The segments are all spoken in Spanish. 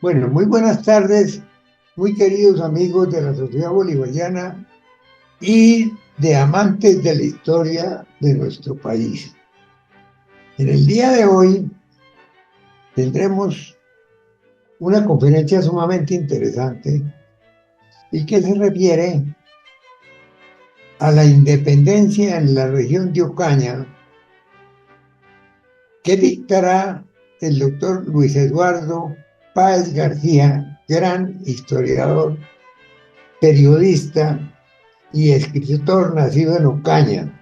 Bueno, muy buenas tardes, muy queridos amigos de la Sociedad Bolivariana y de amantes de la historia de nuestro país. En el día de hoy tendremos una conferencia sumamente interesante y que se refiere a la independencia en la región de Ocaña que dictará el doctor Luis Eduardo Páez García, gran historiador, periodista y escritor nacido en Ocaña.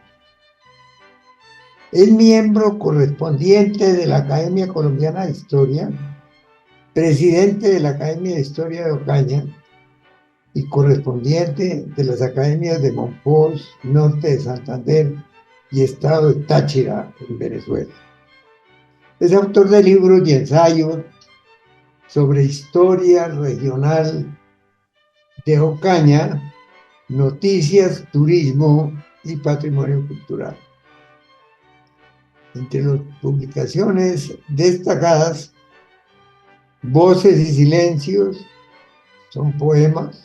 Es miembro correspondiente de la Academia Colombiana de Historia, presidente de la Academia de Historia de Ocaña y correspondiente de las academias de Monpós, Norte de Santander y Estado de Táchira, en Venezuela. Es autor de libros y ensayos sobre historia regional de Ocaña, noticias, turismo y patrimonio cultural. Entre las publicaciones destacadas, Voces y Silencios, son poemas,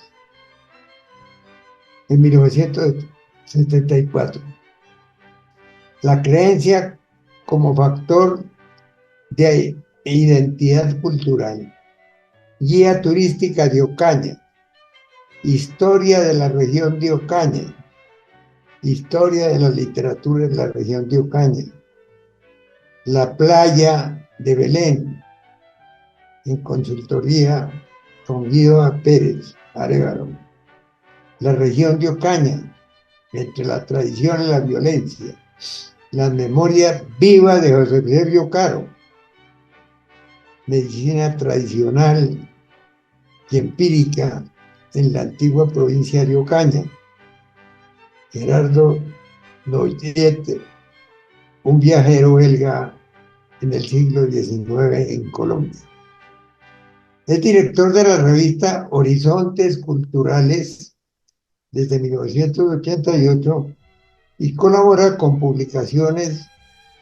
en 1974. La creencia como factor de identidad cultural, Guía turística de Ocaña, Historia de la región de Ocaña, Historia de la literatura en la región de Ocaña, La playa de Belén, en consultoría con Guido Pérez Arevalo, La región de Ocaña, entre la tradición y la violencia, la memoria viva de José Eusebio Caro, medicina tradicional y empírica en la antigua provincia de Ocaña, Gerardo Noyette, un viajero belga en el siglo XIX en Colombia. Es director de la revista Horizontes Culturales desde 1988 y colabora con publicaciones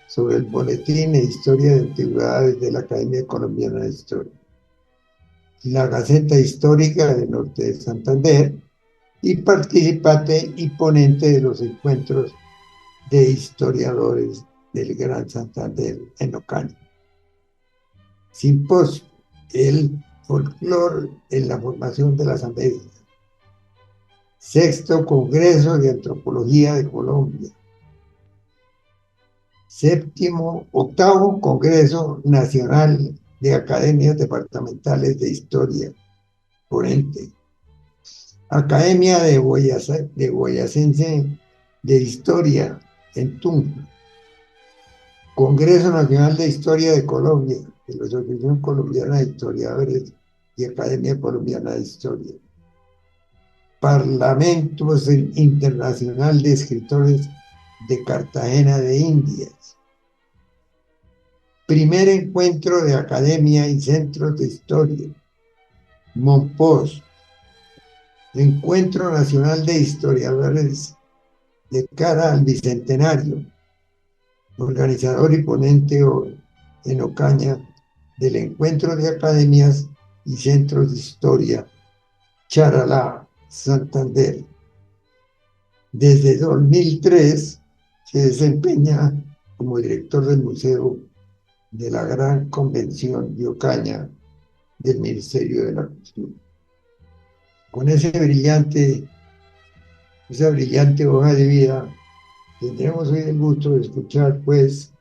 sobre el Boletín e Historia de Antigüedades de la Academia Colombiana de Historia, la Gaceta Histórica del Norte de Santander y participante y ponente de los encuentros de historiadores del Gran Santander en Ocaña. Simposio, el folclore en la formación de las Américas. Sexto Congreso de Antropología de Colombia. Octavo Congreso Nacional de Academias Departamentales de Historia, ponente. Academia de Boyacense de Historia en Tunja. Congreso Nacional de Historia de Colombia, de la Asociación Colombiana de Historiadores y Academia Colombiana de Historia. Parlamento Internacional de Escritores de Cartagena de Indias. Primer encuentro de academia y centros de historia, Monpós. Encuentro Nacional de Historiadores de cara al Bicentenario, organizador y ponente en Ocaña del Encuentro de Academias y Centros de Historia, Charalá, Santander. Desde 2003 se desempeña como director del Museo de la Gran Convención de Ocaña del Ministerio de la Cultura. Con esa brillante hoja de vida, tendremos hoy el gusto de escuchar, pues,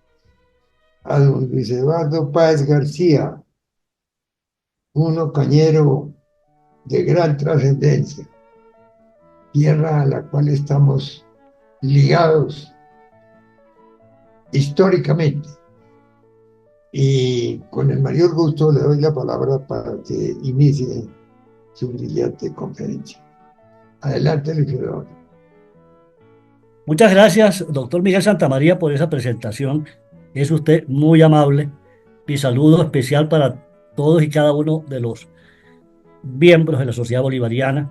a don Luis Eduardo Páez García, un ocañero de gran trascendencia, tierra a la cual estamos ligados históricamente. Y con el mayor gusto le doy la palabra para que inicie su brillante conferencia. Adelante, Luis Eduardo. Muchas gracias, doctor Miguel Santamaría, por esa presentación. Es usted muy amable. Mi saludo especial para todos y cada uno de los miembros de la Sociedad Bolivariana,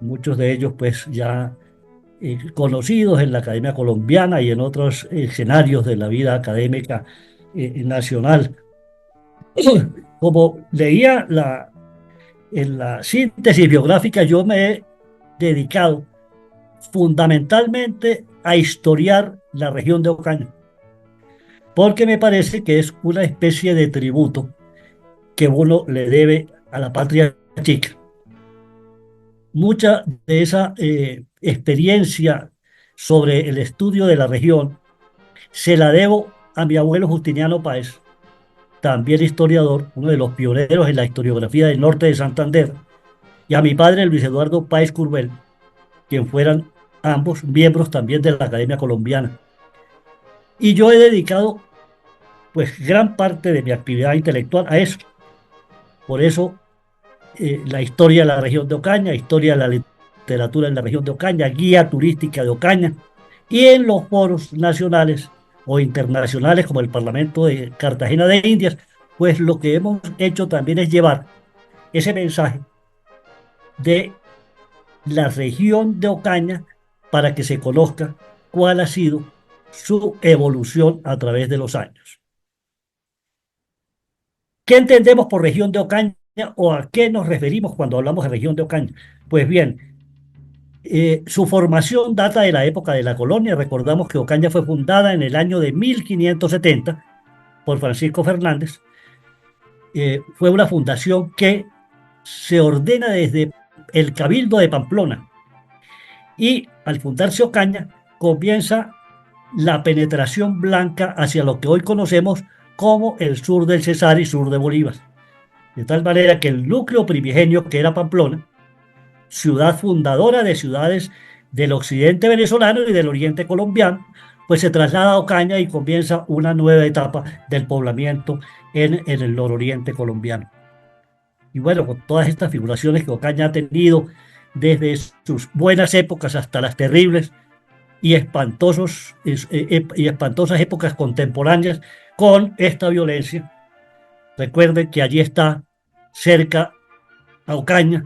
muchos de ellos pues ya conocidos en la Academia Colombiana y en otros escenarios de la vida académica nacional. Como leía en la síntesis biográfica, yo me he dedicado fundamentalmente a historiar la región de Ocaña, porque me parece que es una especie de tributo que uno le debe a la patria chica. Mucha de esa experiencia sobre el estudio de la región se la debo a mi abuelo Justiniano Páez, también historiador, uno de los pioneros en la historiografía del norte de Santander, y a mi padre Luis Eduardo Páez Curbel, quien fueran ambos miembros también de la Academia Colombiana. Y yo he dedicado pues gran parte de mi actividad intelectual a eso. Por eso la historia de la región de Ocaña, historia de la literatura en la región de Ocaña, guía turística de Ocaña, y en los foros nacionales o internacionales como el Parlamento de Cartagena de Indias, pues lo que hemos hecho también es llevar ese mensaje de la región de Ocaña para que se conozca cuál ha sido su evolución a través de los años. ¿Qué entendemos por región de Ocaña o a qué nos referimos cuando hablamos de región de Ocaña? Pues bien, su formación data de la época de la colonia. Recordamos que Ocaña fue fundada en el año de 1570 por Francisco Fernández. Fue una fundación que se ordena desde el Cabildo de Pamplona. Y al fundarse Ocaña, comienza la penetración blanca hacia lo que hoy conocemos como el sur del Cesar y sur de Bolívar. De tal manera que el núcleo primigenio, que era Pamplona, ciudad fundadora de ciudades del occidente venezolano y del oriente colombiano, pues se traslada a Ocaña y comienza una nueva etapa del poblamiento en el nororiente colombiano. Y bueno, con todas estas figuraciones que Ocaña ha tenido desde sus buenas épocas hasta las terribles y espantosas épocas contemporáneas con esta violencia. Recuerden que allí está cerca a Ocaña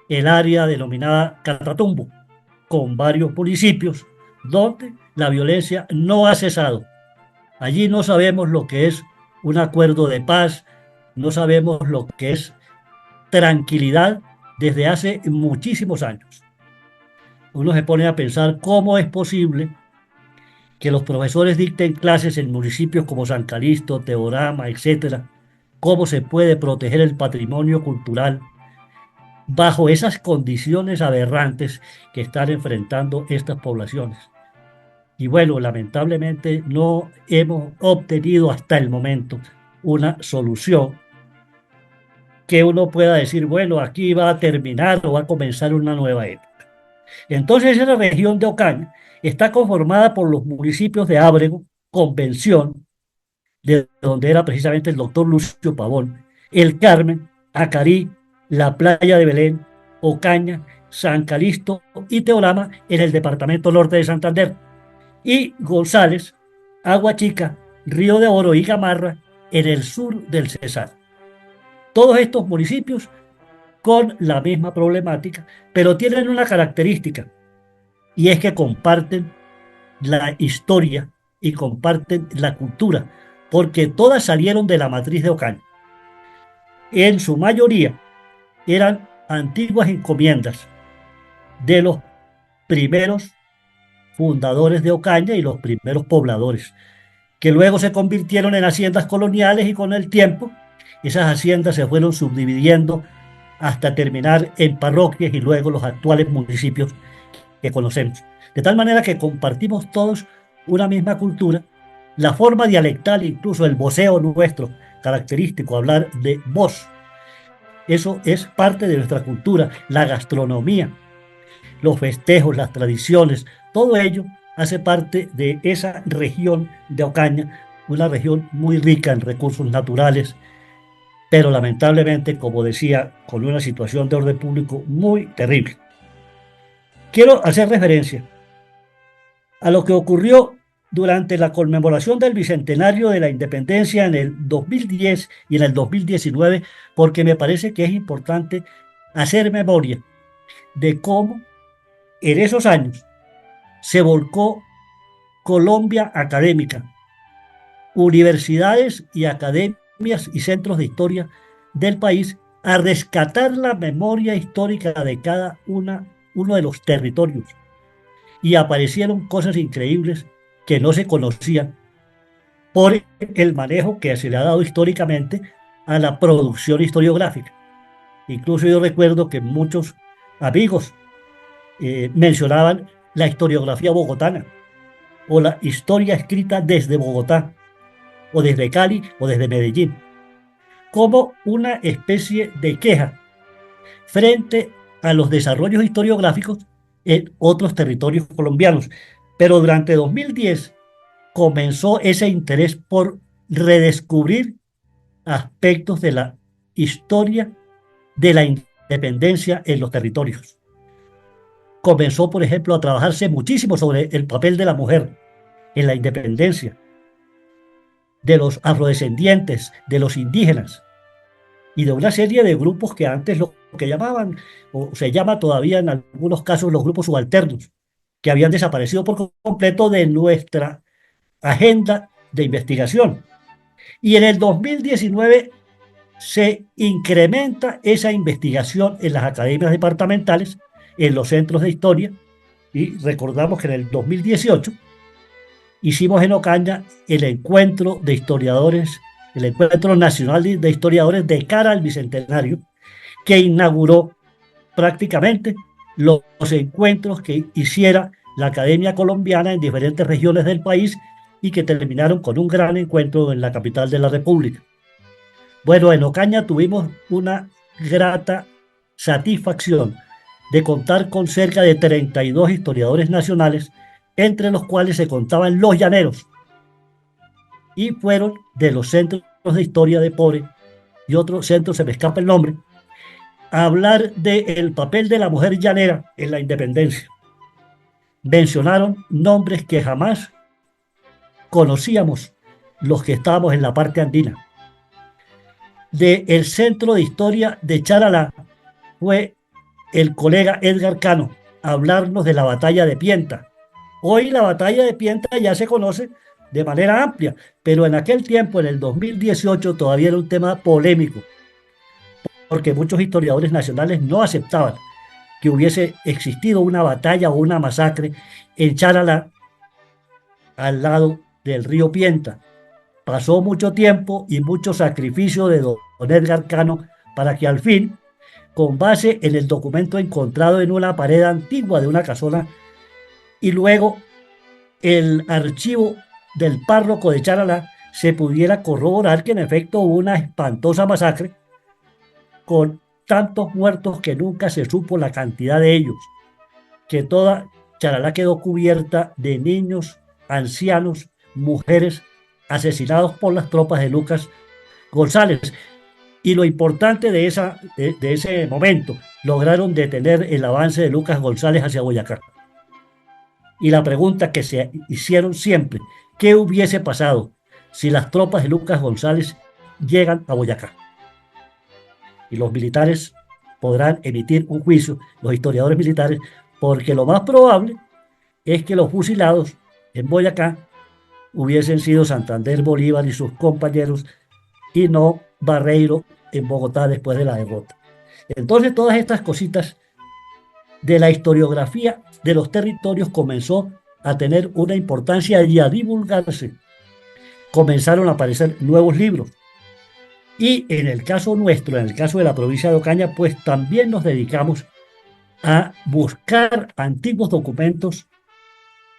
el área denominada Catatumbo, con varios municipios donde la violencia no ha cesado. Allí no sabemos lo que es un acuerdo de paz, no sabemos lo que es tranquilidad desde hace muchísimos años. Uno se pone a pensar cómo es posible que los profesores dicten clases en municipios como San Calixto, Teorama, etcétera, cómo se puede proteger el patrimonio cultural bajo esas condiciones aberrantes que están enfrentando estas poblaciones. Y bueno, lamentablemente no hemos obtenido hasta el momento una solución que uno pueda decir, bueno, aquí va a terminar o va a comenzar una nueva época. Entonces, esa región de Ocaña está conformada por los municipios de Ábrego, Convención, de donde era precisamente el doctor Lucio Pavón, El Carmen, Acarí, la Playa de Belén, Ocaña, San Calixto y Teorama en el departamento norte de Santander, y González, Agua Chica, Río de Oro y Gamarra en el sur del Cesar. Todos estos municipios con la misma problemática, pero tienen una característica, y es que comparten la historia y comparten la cultura, porque todas salieron de la matriz de Ocaña. En su mayoría eran antiguas encomiendas de los primeros fundadores de Ocaña y los primeros pobladores, que luego se convirtieron en haciendas coloniales y con el tiempo esas haciendas se fueron subdividiendo hasta terminar en parroquias y luego los actuales municipios que conocemos. De tal manera que compartimos todos una misma cultura, la forma dialectal, incluso el voceo nuestro, característico, hablar de voz. Eso es parte de nuestra cultura, la gastronomía, los festejos, las tradiciones, todo ello hace parte de esa región de Ocaña, una región muy rica en recursos naturales, pero lamentablemente, como decía, con una situación de orden público muy terrible. Quiero hacer referencia a lo que ocurrió durante la conmemoración del Bicentenario de la Independencia en el 2010 y en el 2019, porque me parece que es importante hacer memoria de cómo en esos años se volcó Colombia académica, universidades y academias y centros de historia del país a rescatar la memoria histórica de uno de los territorios. Y aparecieron cosas increíbles que no se conocían por el manejo que se le ha dado históricamente a la producción historiográfica. Incluso yo recuerdo que muchos amigos mencionaban la historiografía bogotana o la historia escrita desde Bogotá o desde Cali o desde Medellín como una especie de queja frente a los desarrollos historiográficos en otros territorios colombianos. Pero durante 2010 comenzó ese interés por redescubrir aspectos de la historia de la independencia en los territorios. Comenzó, por ejemplo, a trabajarse muchísimo sobre el papel de la mujer en la independencia, de los afrodescendientes, de los indígenas y de una serie de grupos que antes lo que llamaban, o se llama todavía en algunos casos, los grupos subalternos, que habían desaparecido por completo de nuestra agenda de investigación. Y en el 2019 se incrementa esa investigación en las academias departamentales, en los centros de historia, y recordamos que en el 2018 hicimos en Ocaña el encuentro de historiadores, el encuentro nacional de historiadores de cara al Bicentenario, que inauguró prácticamente los encuentros que hiciera la Academia Colombiana en diferentes regiones del país y que terminaron con un gran encuentro en la capital de la República. Bueno, en Ocaña tuvimos una grata satisfacción de contar con cerca de 32 historiadores nacionales, entre los cuales se contaban los llaneros, y fueron de los centros de historia de Pore y otros centros, se me escapa el nombre, a hablar del papel de la mujer llanera en la independencia. Mencionaron nombres que jamás conocíamos los que estábamos en la parte andina. Del Centro de Historia de Charalá fue el colega Edgar Cano a hablarnos de la batalla de Pienta. Hoy la batalla de Pienta ya se conoce de manera amplia, pero en aquel tiempo, en el 2018, todavía era un tema polémico, porque muchos historiadores nacionales no aceptaban que hubiese existido una batalla o una masacre en Charalá, al lado del río Pienta. Pasó mucho tiempo y mucho sacrificio de don Edgar Cano para que al fin, con base en el documento encontrado en una pared antigua de una casona y luego el archivo del párroco de Charalá, se pudiera corroborar que en efecto hubo una espantosa masacre con tantos muertos que nunca se supo la cantidad de ellos, que toda Charalá quedó cubierta de niños, ancianos, mujeres asesinados por las tropas de Lucas González. Y lo importante de ese momento, lograron detener el avance de Lucas González hacia Boyacá. Y la pregunta que se hicieron siempre, ¿qué hubiese pasado si las tropas de Lucas González llegan a Boyacá? Y los militares podrán emitir un juicio, los historiadores militares, porque lo más probable es que los fusilados en Boyacá hubiesen sido Santander, Bolívar y sus compañeros, y no Barreiro en Bogotá después de la derrota. Entonces, todas estas cositas de la historiografía de los territorios comenzó a tener una importancia y a divulgarse. Comenzaron a aparecer nuevos libros. Y en el caso nuestro, en el caso de la provincia de Ocaña, pues también nos dedicamos a buscar antiguos documentos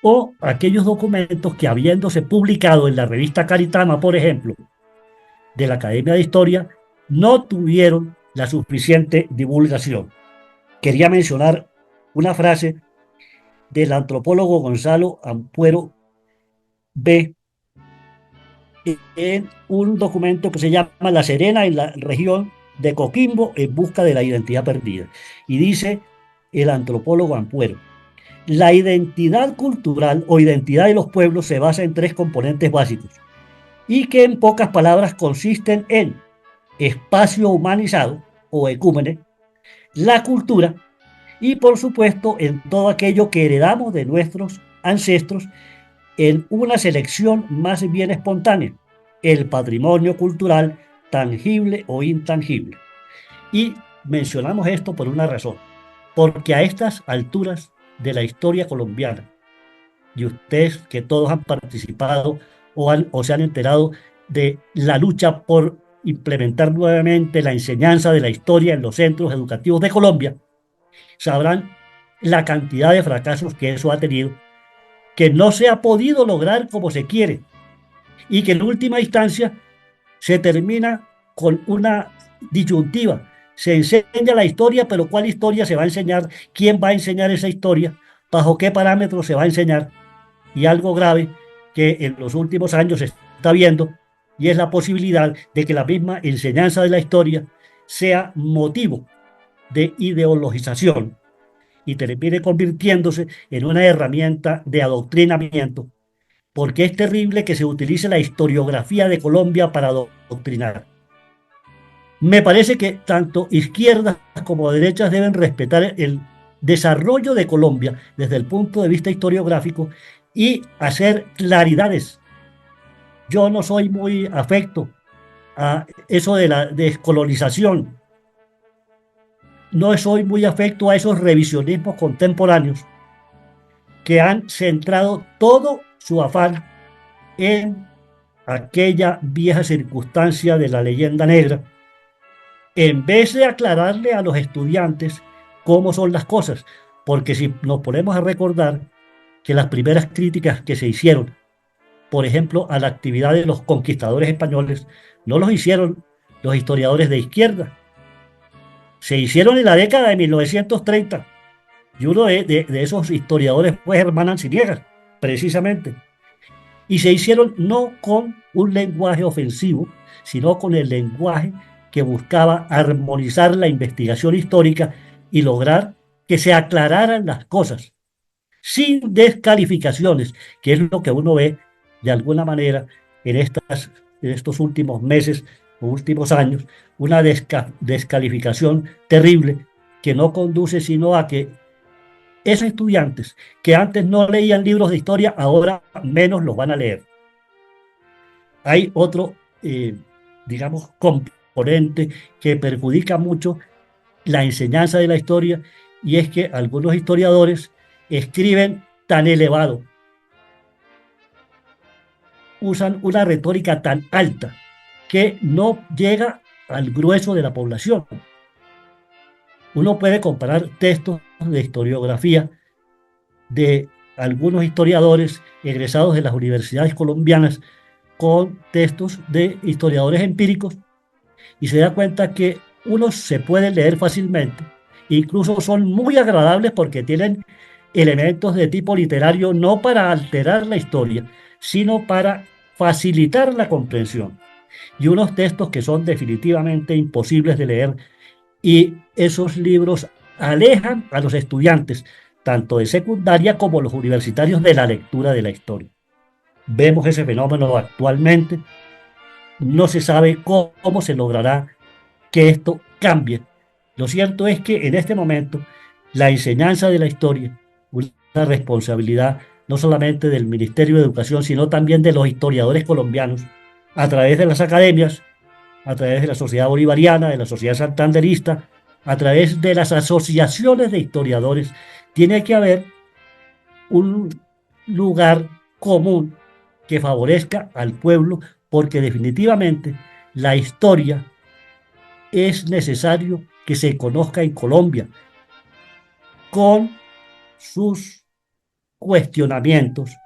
o aquellos documentos que, habiéndose publicado en la revista Caritama, por ejemplo, de la Academia de Historia, no tuvieron la suficiente divulgación. Quería mencionar una frase del antropólogo Gonzalo Ampuero B. en un documento que se llama La Serena en la región de Coquimbo en busca de la identidad perdida. Y dice el antropólogo Ampuero: la identidad cultural o identidad de los pueblos se basa en tres componentes básicos y que en pocas palabras consisten en espacio humanizado o ecúmene, la cultura y por supuesto en todo aquello que heredamos de nuestros ancestros en una selección más bien espontánea, el patrimonio cultural tangible o intangible. Y mencionamos esto por una razón, porque a estas alturas de la historia colombiana, y ustedes que todos han participado o se han enterado de la lucha por implementar nuevamente la enseñanza de la historia en los centros educativos de Colombia, sabrán la cantidad de fracasos que eso ha tenido, que no se ha podido lograr como se quiere y que en última instancia se termina con una disyuntiva. Se enseña la historia, pero ¿cuál historia se va a enseñar? ¿Quién va a enseñar esa historia? ¿Bajo qué parámetros se va a enseñar? Y algo grave que en los últimos años se está viendo, y es la posibilidad de que la misma enseñanza de la historia sea motivo de ideologización y termine convirtiéndose en una herramienta de adoctrinamiento, porque es terrible que se utilice la historiografía de Colombia para adoctrinar. Me parece que tanto izquierdas como derechas deben respetar el desarrollo de Colombia desde el punto de vista historiográfico y hacer claridades. Yo no soy muy afecto a eso de la descolonización, no soy muy afecto a esos revisionismos contemporáneos que han centrado todo su afán en aquella vieja circunstancia de la leyenda negra, en vez de aclararle a los estudiantes cómo son las cosas, porque si nos ponemos a recordar que las primeras críticas que se hicieron, por ejemplo, a la actividad de los conquistadores españoles, no los hicieron los historiadores de izquierda, se hicieron en la década de 1930, y uno de esos historiadores fue Germán Anciniegas, precisamente, y se hicieron no con un lenguaje ofensivo, sino con el lenguaje que buscaba armonizar la investigación histórica y lograr que se aclararan las cosas, sin descalificaciones, que es lo que uno ve de alguna manera en estos últimos meses o últimos años, una descalificación terrible que no conduce sino a que esos estudiantes que antes no leían libros de historia, ahora menos los van a leer. Hay otro, digamos, componente que perjudica mucho la enseñanza de la historia, y es que algunos historiadores escriben tan elevado, usan una retórica tan alta que no llega al grueso de la población. Uno puede comparar textos de historiografía de algunos historiadores egresados de las universidades colombianas con textos de historiadores empíricos y se da cuenta que unos se pueden leer fácilmente, incluso son muy agradables porque tienen elementos de tipo literario no para alterar la historia, sino para facilitar la comprensión. Y unos textos que son definitivamente imposibles de leer, y esos libros alejan a los estudiantes, tanto de secundaria como los universitarios, de la lectura de la historia. Vemos ese fenómeno actualmente, no se sabe cómo se logrará que esto cambie. Lo cierto es que en este momento la enseñanza de la historia, una responsabilidad no solamente del Ministerio de Educación, sino también de los historiadores colombianos, a través de las academias, a través de la Sociedad Bolivariana, de la Sociedad Santanderista, a través de las asociaciones de historiadores, tiene que haber un lugar común que favorezca al pueblo, porque definitivamente la historia es necesario que se conozca en Colombia con sus cuestionamientos,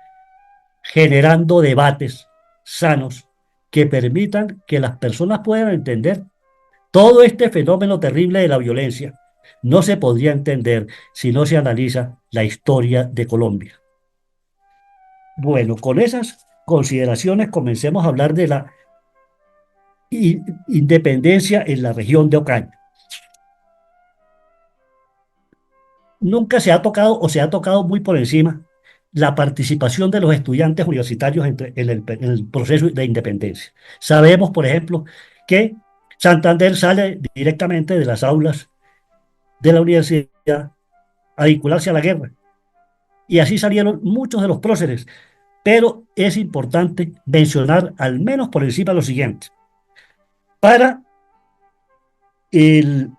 generando debates sanos que permitan que las personas puedan entender todo este fenómeno terrible de la violencia. No se podría entender si no se analiza la historia de Colombia. Bueno, con esas consideraciones comencemos a hablar de la independencia en la región de Ocaña. Nunca se ha tocado, o se ha tocado muy por encima, la participación de los estudiantes universitarios en el proceso de independencia. Sabemos, por ejemplo, que Santander sale directamente de las aulas de la universidad a vincularse a la guerra. Y así salieron muchos de los próceres. Pero es importante mencionar, al menos por encima, lo siguiente. para el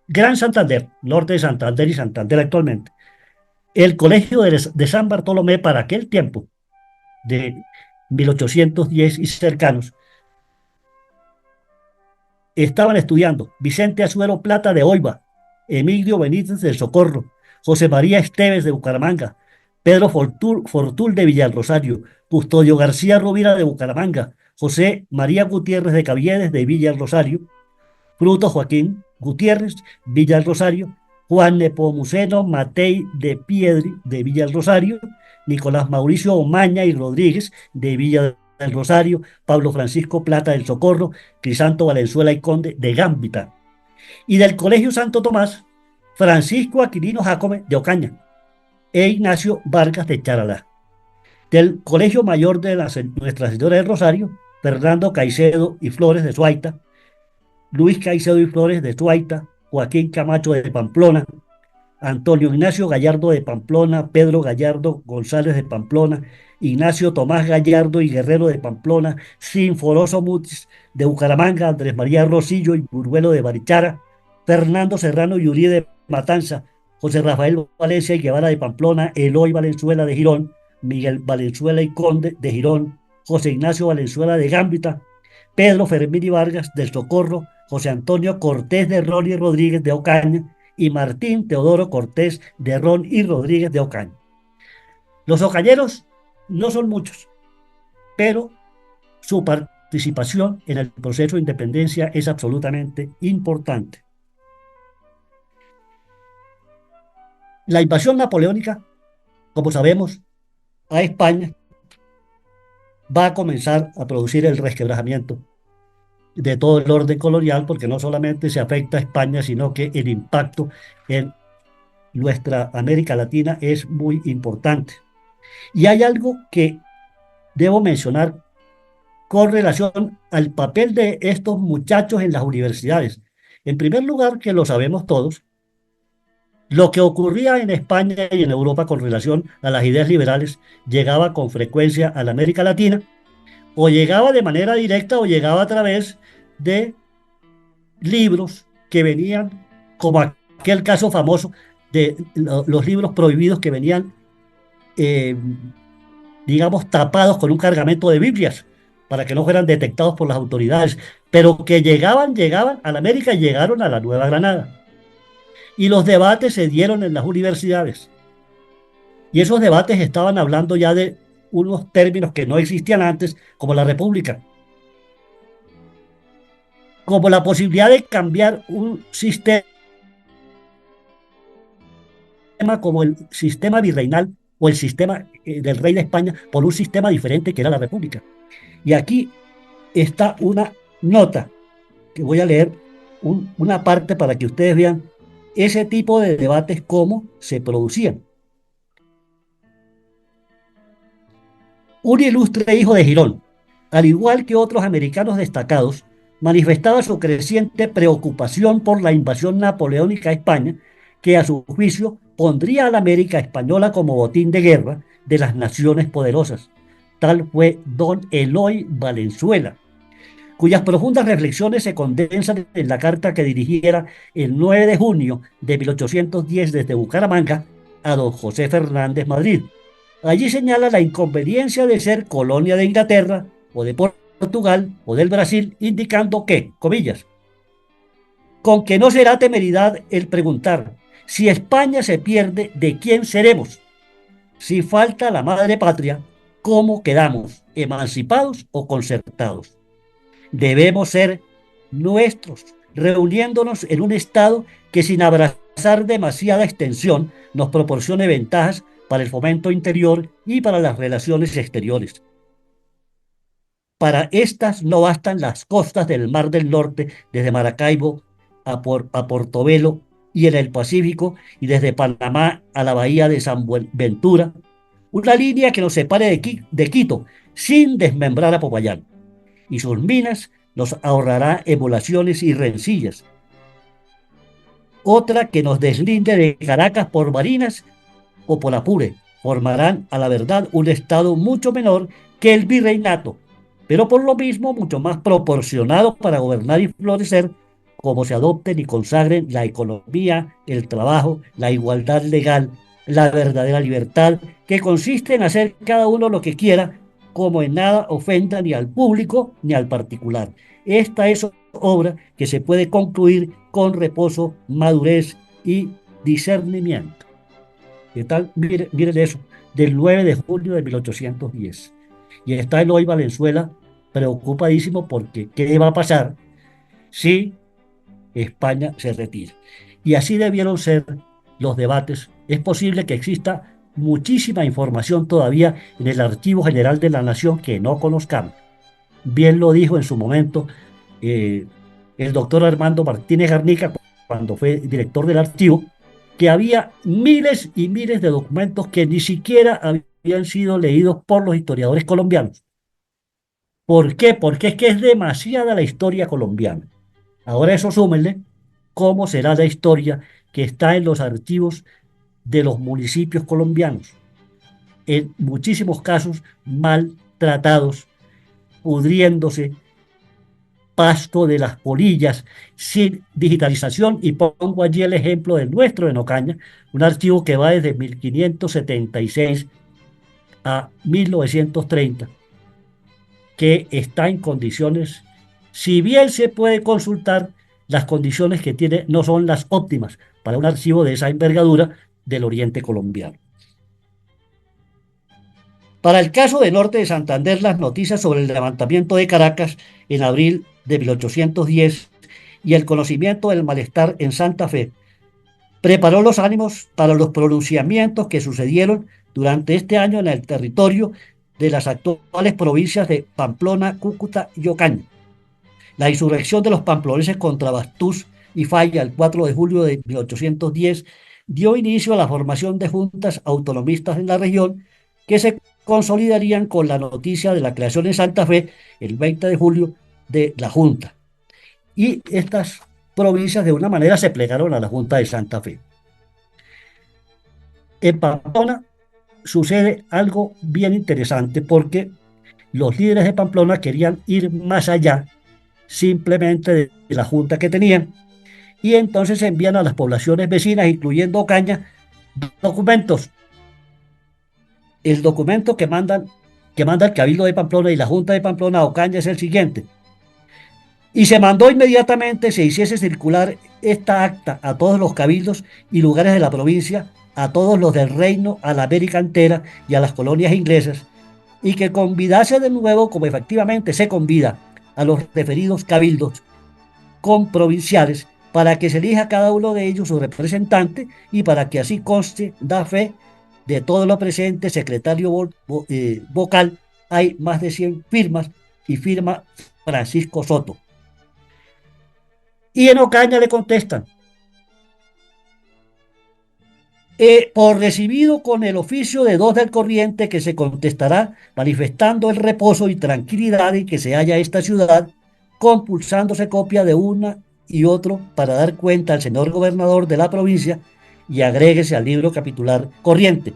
Gran Santander, norte de Santander y Santander actualmente. El colegio de San Bartolomé para aquel tiempo, de 1810 y cercanos, estaban estudiando Vicente Azuero Plata de Oiva, Emilio Benítez del Socorro, José María Esteves de Bucaramanga, Pedro Fortul de Villarrosario, Custodio García Rovira de Bucaramanga, José María Gutiérrez de Caviedes de Villarrosario, Fruto Joaquín Gutiérrez, Villa del Rosario, Juan Nepomuceno Matei de Piedri de Villa del Rosario, Nicolás Mauricio Omaña y Rodríguez de Villa del Rosario, Pablo Francisco Plata del Socorro, Crisanto Valenzuela y Conde de Gambita. Y del Colegio Santo Tomás, Francisco Aquilino Jácome de Ocaña e Ignacio Vargas de Charalá. Del Colegio Mayor de Nuestra Señora del Rosario, Fernando Caicedo y Flores de Suaita, Luis Caicedo y Flores de Suaita, Joaquín Camacho de Pamplona, Antonio Ignacio Gallardo de Pamplona, Pedro Gallardo González de Pamplona, Ignacio Tomás Gallardo y Guerrero de Pamplona, Sinforoso Mutis de Bucaramanga, Andrés María Rosillo y Burbuelo de Barichara, Fernando Serrano y Uribe de Matanza, José Rafael Valencia y Guevara de Pamplona, Eloy Valenzuela de Girón, Miguel Valenzuela y Conde de Girón, José Ignacio Valenzuela de Gambita, Pedro Fermín y Vargas del Socorro, José Antonio Cortés de Ron y Rodríguez de Ocaña y Martín Teodoro Cortés de Ron y Rodríguez de Ocaña. Los ocañeros no son muchos, pero su participación en el proceso de independencia es absolutamente importante. La invasión napoleónica, como sabemos, a España va a comenzar a producir el resquebrajamiento de todo el orden colonial, porque no solamente se afecta a España, sino que el impacto en nuestra América Latina es muy importante. Y hay algo que debo mencionar con relación al papel de estos muchachos en las universidades. En primer lugar, que lo sabemos todos, lo que ocurría en España y en Europa con relación a las ideas liberales llegaba con frecuencia a la América Latina, o llegaba de manera directa o llegaba a través de libros que venían, como aquel caso famoso de los libros prohibidos que venían, eh, digamos, tapados con un cargamento de Biblias para que no fueran detectados por las autoridades, pero que llegaban a la América y llegaron a la Nueva Granada. Y los debates se dieron en las universidades. Y esos debates estaban hablando ya de unos términos que no existían antes, como la república, como la posibilidad de cambiar un sistema como el sistema virreinal o el sistema del rey de España por un sistema diferente que era la república. Y aquí está una nota que voy a leer, una parte para que ustedes vean ese tipo de debates cómo se producían. Un ilustre hijo de Girón, al igual que otros americanos destacados, manifestaba su creciente preocupación por la invasión napoleónica a España, que a su juicio pondría a la América española como botín de guerra de las naciones poderosas. Tal fue don Eloy Valenzuela, cuyas profundas reflexiones se condensan en la carta que dirigiera el 9 de junio de 1810 desde Bucaramanga a don José Fernández Madrid. Allí señala la inconveniencia de ser colonia de Inglaterra o de Portugal o del Brasil, indicando que, comillas, con que no será temeridad el preguntar, si España se pierde, ¿de quién seremos? Si falta la madre patria, ¿cómo quedamos? ¿Emancipados o concertados? Debemos ser nuestros, reuniéndonos en un Estado que sin abrazar demasiada extensión nos proporcione ventajas para el fomento interior y para las relaciones exteriores. Para estas no bastan las costas del Mar del Norte, desde Maracaibo a Portobelo y en el Pacífico, y desde Panamá a la bahía de San Buenaventura, una línea que nos separe de Quito, sin desmembrar a Popayán. Y sus minas nos ahorrará emulaciones y rencillas. Otra que nos deslinde de Caracas por Barinas o por Apure, formarán a la verdad un estado mucho menor que el virreinato, pero por lo mismo mucho más proporcionado para gobernar y florecer, como se adopten y consagren la economía, el trabajo, la igualdad legal, la verdadera libertad, que consiste en hacer cada uno lo que quiera, como en nada ofenda ni al público ni al particular. Esta es obra que se puede concluir con reposo, madurez y discernimiento. ¿Qué tal? Miren eso, del 9 de julio de 1810. Y está Eloy Valenzuela preocupadísimo porque ¿qué va a pasar si España se retira? Y así debieron ser los debates. Es posible que exista muchísima información todavía en el Archivo General de la Nación que no conozcamos. Bien lo dijo en su momento eh, el doctor Armando Martínez Garnica cuando fue director del archivo, que había miles y miles de documentos que ni siquiera habían sido leídos por los historiadores colombianos. ¿Por qué? Porque es que es demasiada la historia colombiana. Ahora eso súmenle cómo será la historia que está en los archivos de los municipios colombianos, en muchísimos casos maltratados, pudriéndose, pasto de las polillas, sin digitalización, y pongo allí el ejemplo del nuestro en Ocaña, un archivo que va desde 1576 a 1930, que está en condiciones, si bien se puede consultar, las condiciones que tiene no son las óptimas para un archivo de esa envergadura del oriente colombiano. Para el caso de Norte de Santander, las noticias sobre el levantamiento de Caracas en abril de 1810 y el conocimiento del malestar en Santa Fe preparó los ánimos para los pronunciamientos que sucedieron durante este año en el territorio de las actuales provincias de Pamplona, Cúcuta y Ocaña. La insurrección de los pamploneses contra Bastús y Falla el 4 de julio de 1810 dio inicio a la formación de juntas autonomistas en la región que se consolidarían con la noticia de la creación en Santa Fe el 20 de julio de la Junta. Y estas provincias de una manera se plegaron a la Junta de Santa Fe. En Pamplona sucede algo bien interesante porque los líderes de Pamplona querían ir más allá simplemente de la junta que tenían y entonces envían a las poblaciones vecinas, incluyendo Ocaña, documentos. El documento que manda el Cabildo de Pamplona y la Junta de Pamplona a Ocaña es el siguiente. Y se mandó inmediatamente, se hiciese circular esta acta a todos los cabildos y lugares de la provincia, a todos los del reino, a la América entera y a las colonias inglesas, y que convidase de nuevo, como efectivamente se convida, a los referidos cabildos con provinciales, para que se elija cada uno de ellos su representante y para que así conste, da fe de todo lo presente, secretario vocal, hay más de 100 firmas y firma Francisco Soto. Y en Ocaña le contestan, por recibido con el oficio de 2 del corriente que se contestará manifestando el reposo y tranquilidad en que se halla esta ciudad, compulsándose copia de una y otro para dar cuenta al señor gobernador de la provincia y agréguese al libro capitular corriente.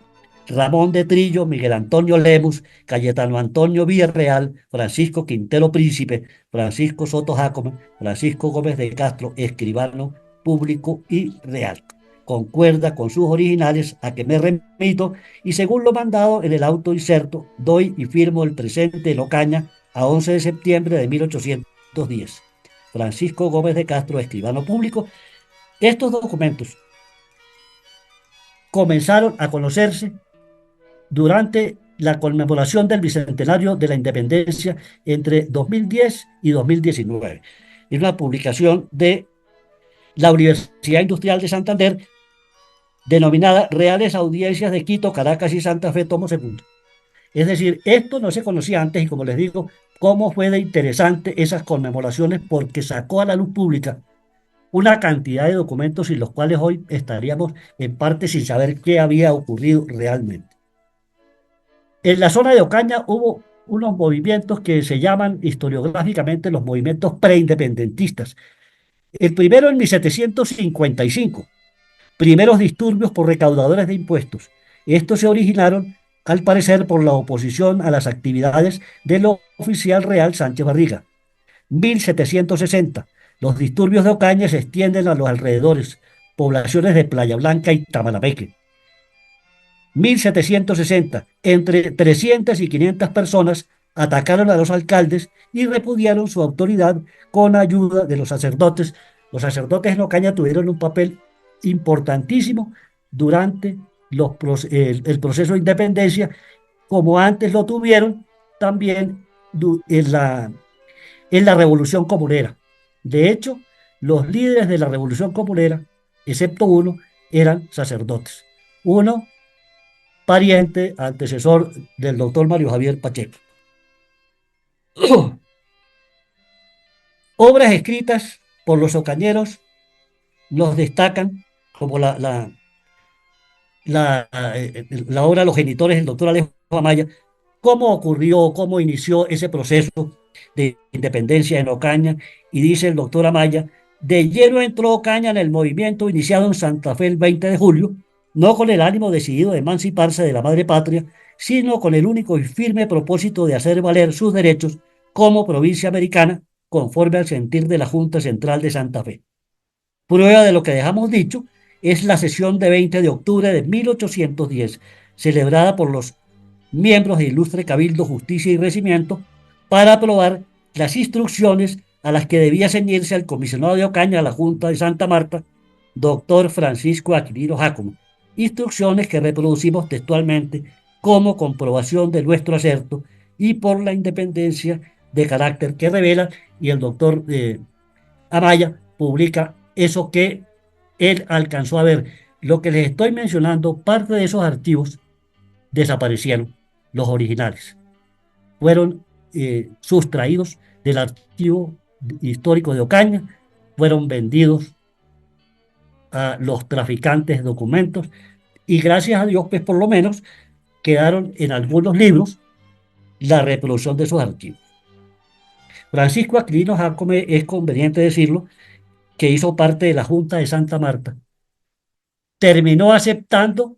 Ramón de Trillo, Miguel Antonio Lemus, Cayetano Antonio Villarreal, Francisco Quintero Príncipe, Francisco Soto Jácome, Francisco Gómez de Castro, escribano público y real. Concuerda con sus originales a que me remito y según lo mandado en el auto inserto, doy y firmo el presente en Ocaña a 11 de septiembre de 1810. Francisco Gómez de Castro, escribano público. Estos documentos comenzaron a conocerse durante la conmemoración del Bicentenario de la Independencia entre 2010 y 2019. Es una publicación de la Universidad Industrial de Santander denominada Reales Audiencias de Quito, Caracas y Santa Fe, tomo segundo. Es decir, esto no se conocía antes y como les digo, cómo fue de interesante esas conmemoraciones porque sacó a la luz pública una cantidad de documentos sin los cuales hoy estaríamos en parte sin saber qué había ocurrido realmente. En la zona de Ocaña hubo unos movimientos que se llaman historiográficamente los movimientos preindependentistas. El primero en 1755, primeros disturbios por recaudadores de impuestos. Estos se originaron al parecer por la oposición a las actividades del oficial real Sánchez Barriga. 1760. Los disturbios de Ocaña se extienden a los alrededores, poblaciones de Playa Blanca y Tamalameque. 1760. Entre 300 y 500 personas atacaron a los alcaldes y repudiaron su autoridad con ayuda de los sacerdotes. Los sacerdotes en Ocaña tuvieron un papel importantísimo durante el proceso de independencia, como antes lo tuvieron también en la Revolución Comunera. De hecho, los líderes de la Revolución Comunera, excepto uno, eran sacerdotes. Uno, pariente, antecesor del doctor Mario Javier Pacheco. Obras escritas por los ocañeros nos destacan como la obra Los genitores del doctor Alejo Amaya, cómo ocurrió, cómo inició ese proceso de independencia en Ocaña. Y dice el doctor Amaya: de lleno entró Ocaña en el movimiento iniciado en Santa Fe el 20 de julio, no con el ánimo decidido de emanciparse de la madre patria, sino con el único y firme propósito de hacer valer sus derechos como provincia americana, conforme al sentir de la Junta Central de Santa Fe. Prueba de lo que dejamos dicho es la sesión de 20 de octubre de 1810, celebrada por los miembros de Ilustre Cabildo, Justicia y Regimiento, para aprobar las instrucciones a las que debía ceñirse el comisionado de Ocaña a la Junta de Santa Marta, doctor Francisco Aquilino Jácome. Instrucciones que reproducimos textualmente como comprobación de nuestro acerto y por la independencia de carácter que revela, y el doctor Amaya publica eso que él alcanzó a ver. Lo que les estoy mencionando, parte de esos archivos desaparecieron, los originales. Fueron sustraídos del archivo histórico de Ocaña, fueron vendidos a los traficantes de documentos y gracias a Dios, pues por lo menos quedaron en algunos libros la reproducción de esos archivos. Francisco Aquilino Jácome, es conveniente decirlo, que hizo parte de la Junta de Santa Marta, terminó aceptando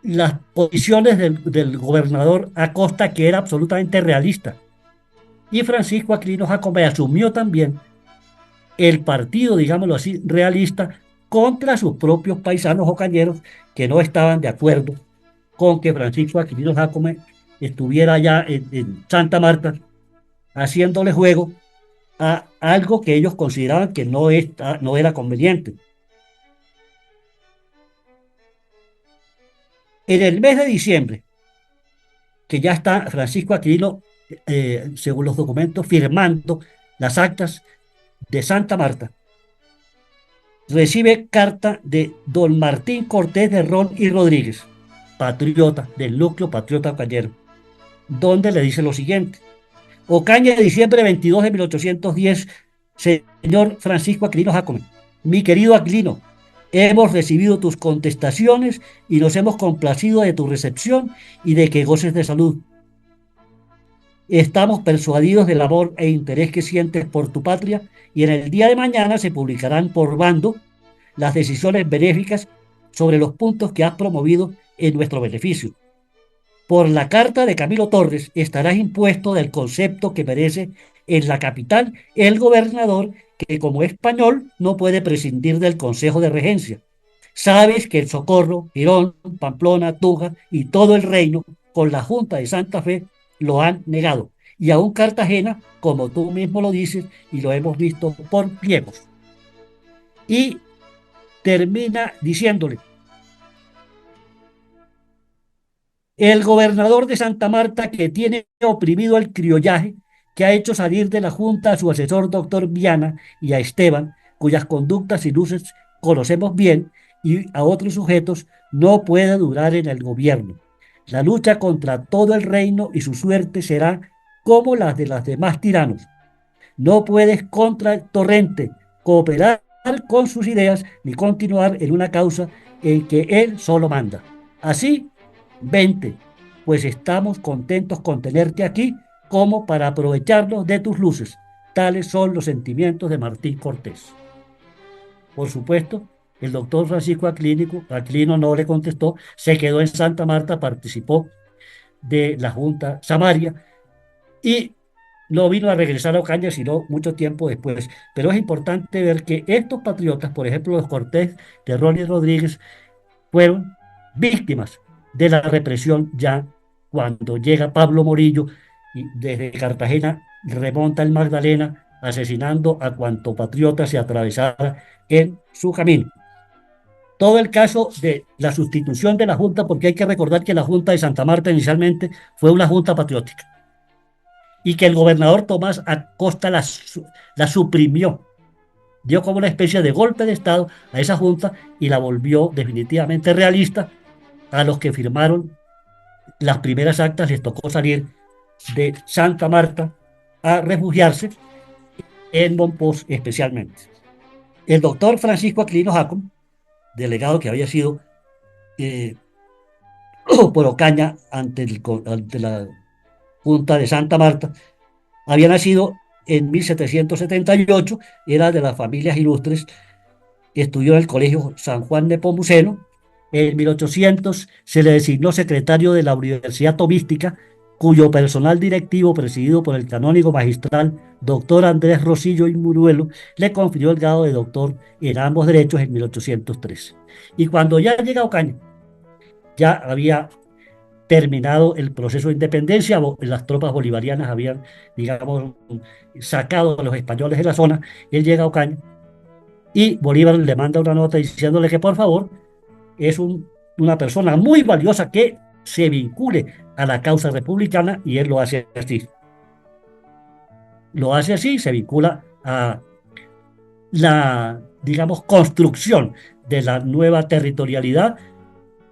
las posiciones del gobernador Acosta, que era absolutamente realista. Y Francisco Aquilino Jácome asumió también el partido, digámoslo así, realista contra sus propios paisanos ocañeros, que no estaban de acuerdo con que Francisco Aquilino Jácome estuviera allá en Santa Marta haciéndole juego a algo que ellos consideraban que no era conveniente. En el mes de diciembre, que ya está Francisco Aquilino, según los documentos, firmando las actas de Santa Marta, recibe carta de don Martín Cortés de Ron y Rodríguez, patriota del núcleo patriota ocañero, donde le dice lo siguiente: Ocaña, de diciembre 22 de 1810, señor Francisco Aquilino Jácome, mi querido Aquilino, hemos recibido tus contestaciones y nos hemos complacido de tu recepción y de que goces de salud. Estamos persuadidos del amor e interés que sientes por tu patria, y en el día de mañana se publicarán por bando las decisiones benéficas sobre los puntos que has promovido en nuestro beneficio. Por la carta de Camilo Torres estarás impuesto del concepto que merece en la capital el gobernador, que como español no puede prescindir del Consejo de Regencia. Sabes que el Socorro, Girón, Pamplona, Tuja y todo el reino, con la Junta de Santa Fe, lo han negado. Y aún Cartagena, como tú mismo lo dices, y lo hemos visto por pliegos. Y termina diciéndole: el gobernador de Santa Marta, que tiene oprimido el criollaje, que ha hecho salir de la Junta a su asesor doctor Viana y a Esteban, cuyas conductas y luces conocemos bien, y a otros sujetos, no puede durar en el gobierno. La lucha contra todo el reino y su suerte será como las de los demás tiranos. No puedes contra el torrente cooperar con sus ideas ni continuar en una causa en que él solo manda. Así, vente, pues estamos contentos con tenerte aquí como para aprovecharnos de tus luces. Tales son los sentimientos de Martín Cortés. Por supuesto, el doctor Francisco Aquilino no le contestó, se quedó en Santa Marta, participó de la Junta Samaria y no vino a regresar a Ocaña sino mucho tiempo después. Pero es importante ver que estos patriotas, por ejemplo, los Cortés de Ronnie Rodríguez, fueron víctimas de la represión ya cuando llega Pablo Morillo y desde Cartagena remonta el Magdalena asesinando a cuanto patriota se atravesara en su camino. Todo el caso de la sustitución de la Junta, porque hay que recordar que la Junta de Santa Marta inicialmente fue una Junta patriótica y que el gobernador Tomás Acosta la suprimió, dio como una especie de golpe de Estado a esa Junta y la volvió definitivamente realista. A los que firmaron las primeras actas les tocó salir de Santa Marta a refugiarse en Monpós especialmente. El doctor Francisco Aquilino Jacom, delegado que había sido eh, por Ocaña ante la Junta de Santa Marta, había nacido en 1778, era de las familias ilustres, estudió en el Colegio San Juan Nepomuceno. En 1800 se le designó secretario de la Universidad Tomística, cuyo personal directivo, presidido por el canónigo magistral doctor Andrés Rosillo y Muruelo, le confirió el grado de doctor en ambos derechos en 1803. Y cuando ya llega a Ocaña, ya había terminado el proceso de independencia, las tropas bolivarianas habían, digamos, sacado a los españoles de la zona, él llega a Ocaña y Bolívar le manda una nota diciéndole que por favor es una persona muy valiosa que se vincule a la causa republicana y él lo hace así. Lo hace así, se vincula a la, digamos, construcción de la nueva territorialidad,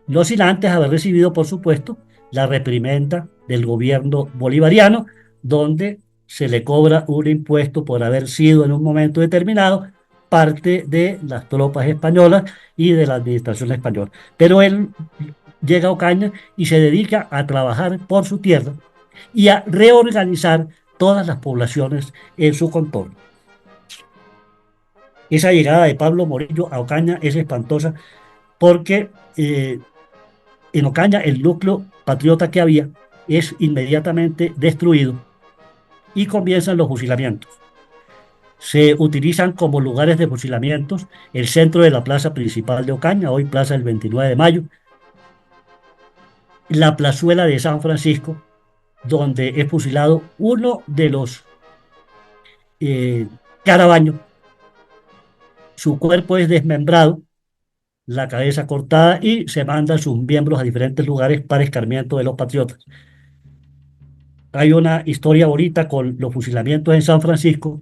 no sin antes haber recibido, por supuesto, la reprimenda del gobierno bolivariano, donde se le cobra un impuesto por haber sido en un momento determinado parte de las tropas españolas y de la administración española. Pero él llega a Ocaña y se dedica a trabajar por su tierra y a reorganizar todas las poblaciones en su contorno. Esa llegada de Pablo Morillo a Ocaña es espantosa porque en Ocaña el núcleo patriota que había es inmediatamente destruido y comienzan los fusilamientos. Se utilizan como lugares de fusilamientos el centro de la plaza principal de Ocaña, hoy Plaza del 29 de Mayo, la plazuela de San Francisco, donde es fusilado uno de los Carabaños. Su cuerpo es desmembrado, la cabeza cortada y se mandan sus miembros a diferentes lugares para escarmiento de los patriotas. Hay una historia bonita con los fusilamientos en San Francisco,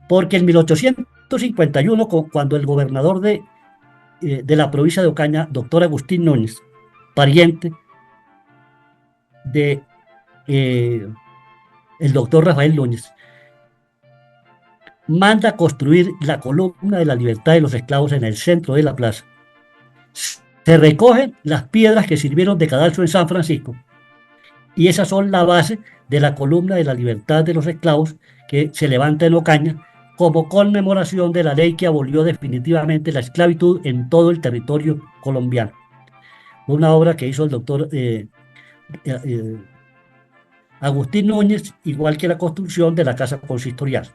porque en 1851, cuando el gobernador de la provincia de Ocaña, doctor Agustín Núñez, pariente de el doctor Rafael Núñez, manda construir la columna de la libertad de los esclavos en el centro de la plaza. Se recogen las piedras que sirvieron de cadalso en San Francisco y esas son la base de la columna de la libertad de los esclavos que se levanta en Ocaña como conmemoración de la ley que abolió definitivamente la esclavitud en todo el territorio colombiano. Una obra que hizo el doctor Agustín Núñez, igual que la construcción de la casa consistorial.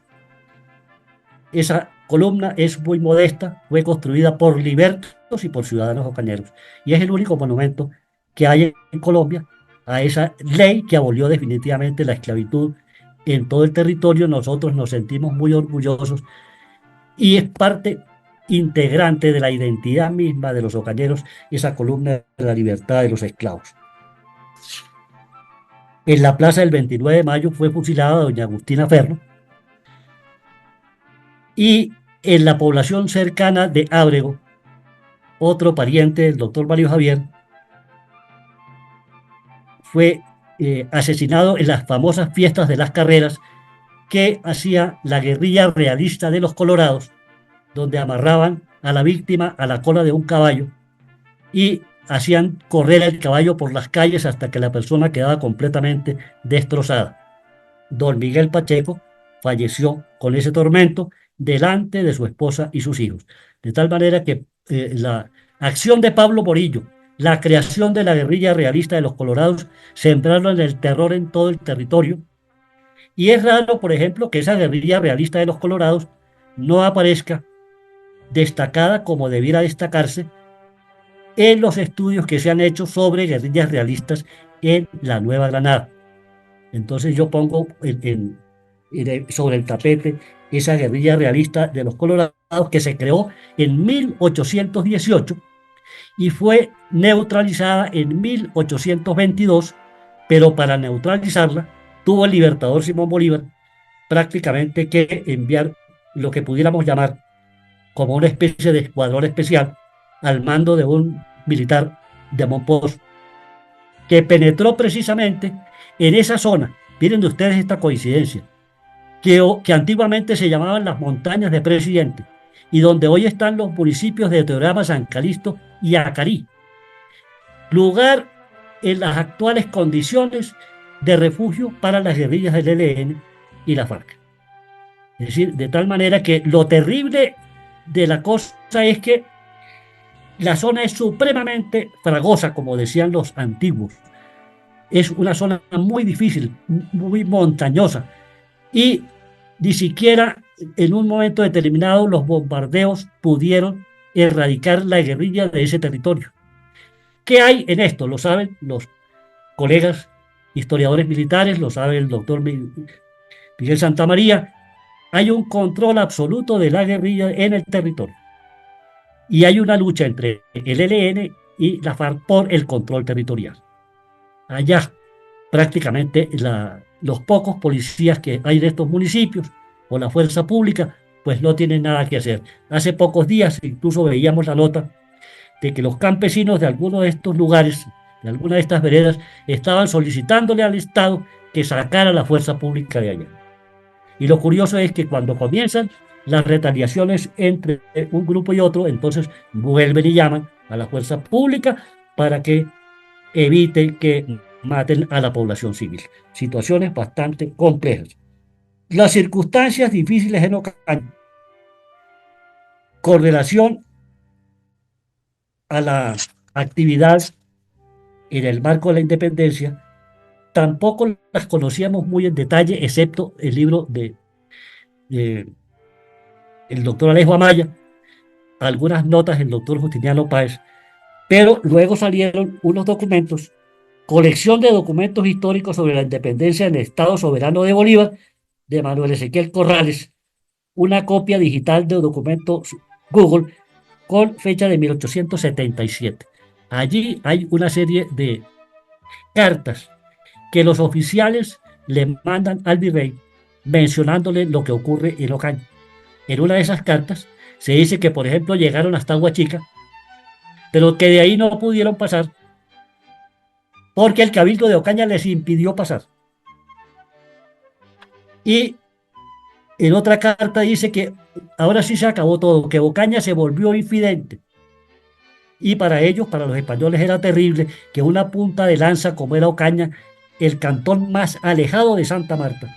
Esa columna es muy modesta, fue construida por libertos y por ciudadanos ocañeros, y es el único monumento que hay en Colombia a esa ley que abolió definitivamente la esclavitud en todo el territorio. Nosotros nos sentimos muy orgullosos y es parte integrante de la identidad misma de los ocañeros, esa columna de la libertad de los esclavos. En la plaza del 29 de mayo fue fusilada doña Agustina Ferro, y en la población cercana de Ábrego, otro pariente del doctor Mario Javier fue asesinado en las famosas fiestas de las carreras que hacía la guerrilla realista de los Colorados, donde amarraban a la víctima a la cola de un caballo y hacían correr el caballo por las calles hasta que la persona quedaba completamente destrozada. Don Miguel Pacheco falleció con ese tormento delante de su esposa y sus hijos. De tal manera que la acción de Pablo Morillo, la creación de la guerrilla realista de los Colorados, sembraron el terror en todo el territorio. Y es raro, por ejemplo, que esa guerrilla realista de los Colorados no aparezca destacada como debiera destacarse en los estudios que se han hecho sobre guerrillas realistas en la Nueva Granada. Entonces yo pongo sobre el tapete esa guerrilla realista de los Colorados que se creó en 1818 y fue neutralizada en 1822, pero para neutralizarla tuvo el libertador Simón Bolívar prácticamente que enviar lo que pudiéramos llamar como una especie de escuadrón especial al mando de un militar de Monpós que penetró precisamente en esa zona. Miren ustedes esta coincidencia, que antiguamente se llamaban las montañas de Presidente y donde hoy están los municipios de Teorama, San Calixto y Acarí, lugar en las actuales condiciones de refugio para las guerrillas del ELN y la FARC. Es decir, de tal manera que lo terrible de la cosa es que la zona es supremamente fragosa, como decían los antiguos. Es una zona muy difícil, muy montañosa, y ni siquiera en un momento determinado los bombardeos pudieron erradicar la guerrilla de ese territorio. ¿Qué hay en esto? Lo saben los colegas historiadores militares, lo sabe el doctor Miguel Santamaría. Hay un control absoluto de la guerrilla en el territorio. Y hay una lucha entre el ELN y la FARC por el control territorial. Allá prácticamente los pocos policías que hay de estos municipios o la fuerza pública pues no tienen nada que hacer. Hace pocos días incluso veíamos la nota de que los campesinos de algunos de estos lugares, de algunas de estas veredas, estaban solicitándole al Estado que sacara la fuerza pública de allá. Y lo curioso es que cuando comienzan las retaliaciones entre un grupo y otro, entonces vuelven y llaman a la fuerza pública para que eviten que maten a la población civil. Situaciones bastante complejas. Las circunstancias difíciles en Ocaña, con relación a la actividad en el marco de la independencia, tampoco las conocíamos muy en detalle, excepto el libro de el doctor Alejo Amaya, algunas notas del doctor Justiniano Páez, pero luego salieron unos documentos, colección de documentos históricos sobre la independencia del Estado Soberano de Bolívar, de Manuel Ezequiel Corrales, una copia digital de documentos Google con fecha de 1877. Allí hay una serie de cartas que los oficiales le mandan al virrey mencionándole lo que ocurre en Ocaña. En una de esas cartas se dice que, por ejemplo, llegaron hasta Huachica, pero que de ahí no pudieron pasar porque el Cabildo de Ocaña les impidió pasar. Y en otra carta dice que ahora sí se acabó todo, que Ocaña se volvió infidente. Y para ellos, para los españoles, era terrible que una punta de lanza como era Ocaña, el cantón más alejado de Santa Marta,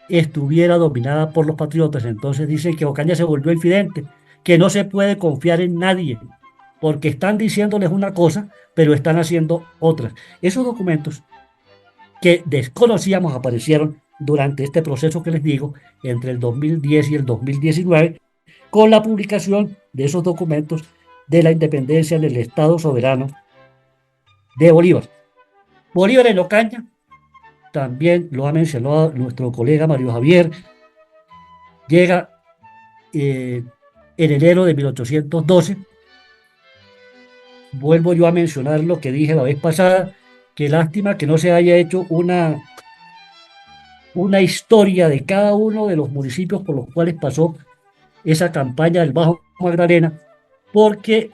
estuviera dominada por los patriotas. Entonces dicen que Ocaña se volvió infidente, que no se puede confiar en nadie, porque están diciéndoles una cosa, pero están haciendo otras. Esos documentos que desconocíamos aparecieron durante este proceso que les digo, entre el 2010 y el 2019, con la publicación de esos documentos de la independencia del Estado soberano de Bolívar. Bolívar en Ocaña, también lo ha mencionado nuestro colega Mario Javier, llega en enero de 1812. Vuelvo yo a mencionar lo que dije la vez pasada, que lástima que no se haya hecho una historia de cada uno de los municipios por los cuales pasó esa campaña del Bajo Magdalena, porque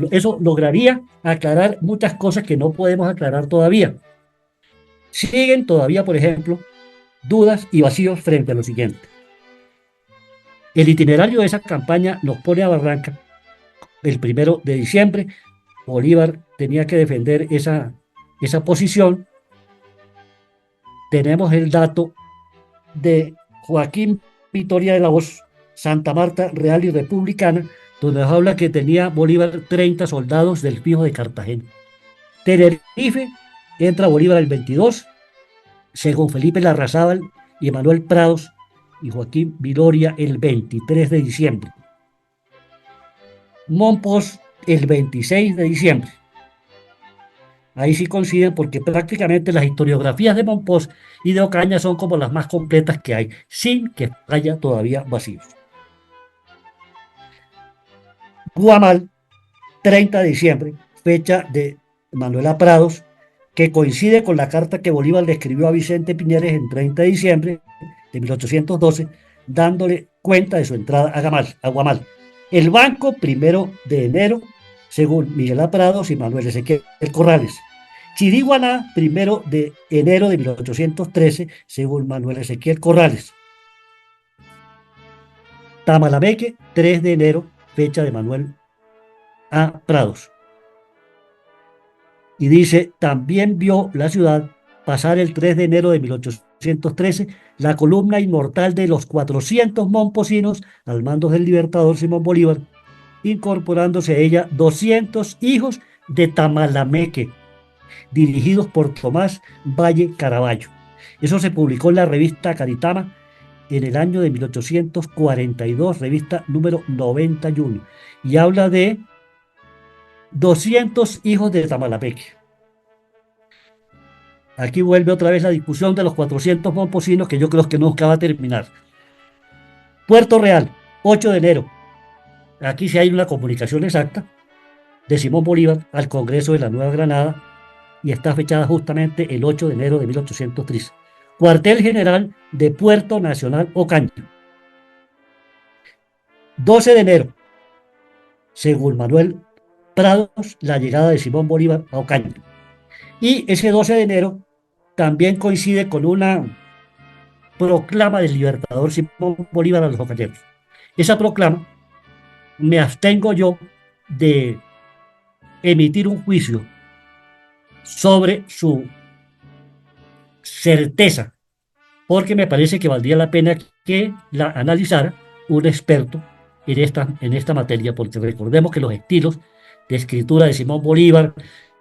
eso lograría aclarar muchas cosas que no podemos aclarar todavía. Siguen todavía, por ejemplo, dudas y vacíos frente a lo siguiente. El itinerario de esa campaña nos pone a Barranca el 1 de diciembre. Bolívar tenía que defender esa posición. Tenemos el dato de Joaquín Vitoria de la Hoz, Santa Marta Real y Republicana, donde nos habla que tenía Bolívar 30 soldados del fijo de Cartagena. Tenerife, entra Bolívar el 22, según Felipe Larrazábal y Manuel Prados y Joaquín Viloria el 23 de diciembre. Monpós el 26 de diciembre. Ahí sí coinciden porque prácticamente las historiografías de Monpós y de Ocaña son como las más completas que hay, sin que haya todavía vacíos. Guamal, 30 de diciembre, fecha de Manuela Prados, que coincide con la carta que Bolívar le escribió a Vicente Piñeres en 30 de diciembre de 1812, dándole cuenta de su entrada a Guamal. El banco, 1 de enero, según Miguel A. Prados y Manuel Ezequiel Corrales. Chiriguaná, 1 de enero de 1813, según Manuel Ezequiel Corrales. Tamalameque, 3 de enero, fecha de Manuel A. Prados. Y dice, también vio la ciudad pasar el 3 de enero de 1813 la columna inmortal de los 400 momposinos al mando del libertador Simón Bolívar, incorporándose a ella 200 hijos de Tamalameque, dirigidos por Tomás Valle Caraballo. Eso se publicó en la revista Caritama en el año de 1842, revista número 91, y habla de 200 hijos de Tamalameque. Aquí vuelve otra vez la discusión de los 400 momposinos, que yo creo que nunca va a terminar. Puerto Real, 8 de enero. Aquí sí hay una comunicación exacta de Simón Bolívar al Congreso de la Nueva Granada y está fechada justamente el 8 de enero de 1813. Cuartel General de Puerto Nacional Ocaña. 12 de enero, según Manuel Prados, la llegada de Simón Bolívar a Ocaña. Y ese 12 de enero también coincide con una proclama del libertador Simón Bolívar a los ocañeros. Esa proclama, me abstengo yo de emitir un juicio sobre su certeza, porque me parece que valdría la pena que la analizara un experto en esta materia, porque recordemos que los estilos de escritura de Simón Bolívar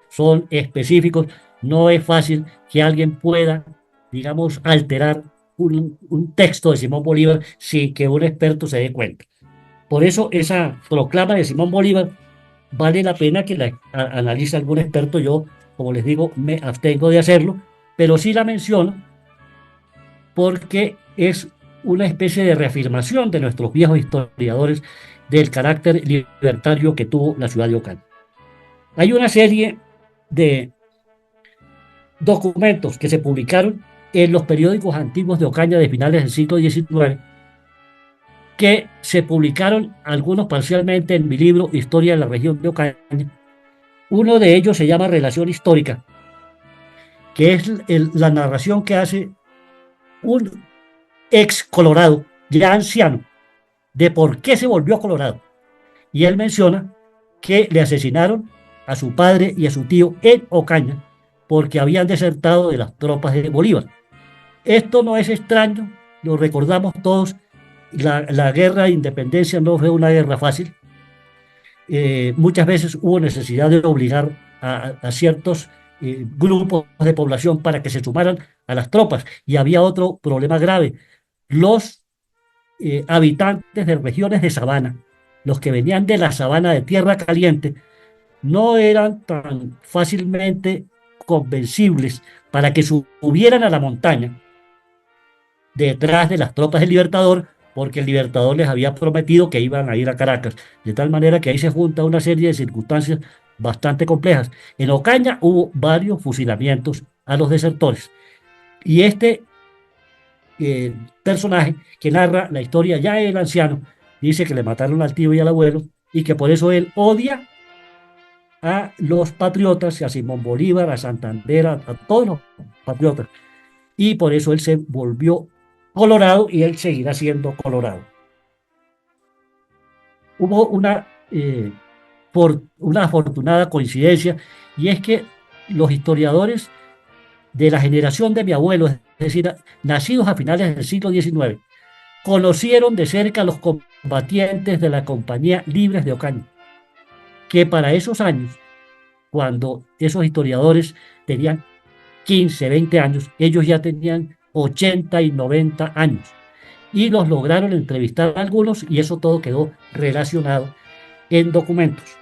son específicos. No es fácil que alguien pueda, digamos, alterar un texto de Simón Bolívar sin que un experto se dé cuenta. Por eso esa proclama de Simón Bolívar vale la pena que la analice algún experto. Yo, como les digo, me abstengo de hacerlo, pero sí la menciono porque es una especie de reafirmación de nuestros viejos historiadores del carácter libertario que tuvo la ciudad de Ocaña. Hay una serie de documentos que se publicaron en los periódicos antiguos de Ocaña de finales del siglo XIX, que se publicaron algunos parcialmente en mi libro Historia de la región de Ocaña. Uno de ellos se llama Relación Histórica, que es la narración que hace un ex colorado, ya anciano, de por qué se volvió colorado. Y él menciona que le asesinaron a su padre y a su tío en Ocaña porque habían desertado de las tropas de Bolívar. Esto no es extraño, lo recordamos todos. La guerra de independencia no fue una guerra fácil. Muchas veces hubo necesidad de obligar a ciertos grupos de población para que se sumaran a las tropas. Y había otro problema grave. Los habitantes de regiones de sabana, los que venían de la sabana de tierra caliente, no eran tan fácilmente convencibles para que subieran a la montaña detrás de las tropas del Libertador, porque el Libertador les había prometido que iban a ir a Caracas, de tal manera que ahí se junta una serie de circunstancias bastante complejas. En Ocaña hubo varios fusilamientos a los desertores, y este personaje que narra la historia, ya el anciano, dice que le mataron al tío y al abuelo, y que por eso él odia a los patriotas, a Simón Bolívar, a Santander, a todos los patriotas, y por eso él se volvió colorado y él seguirá siendo colorado. Hubo una afortunada coincidencia, y es que los historiadores de la generación de mi abuelo, es decir, nacidos a finales del siglo XIX, conocieron de cerca a los combatientes de la Compañía Libres de Ocaña, que para esos años, cuando esos historiadores tenían 15, 20 años, ellos ya tenían 80 y 90 años. Y los lograron entrevistar a algunos y eso todo quedó relacionado en documentos.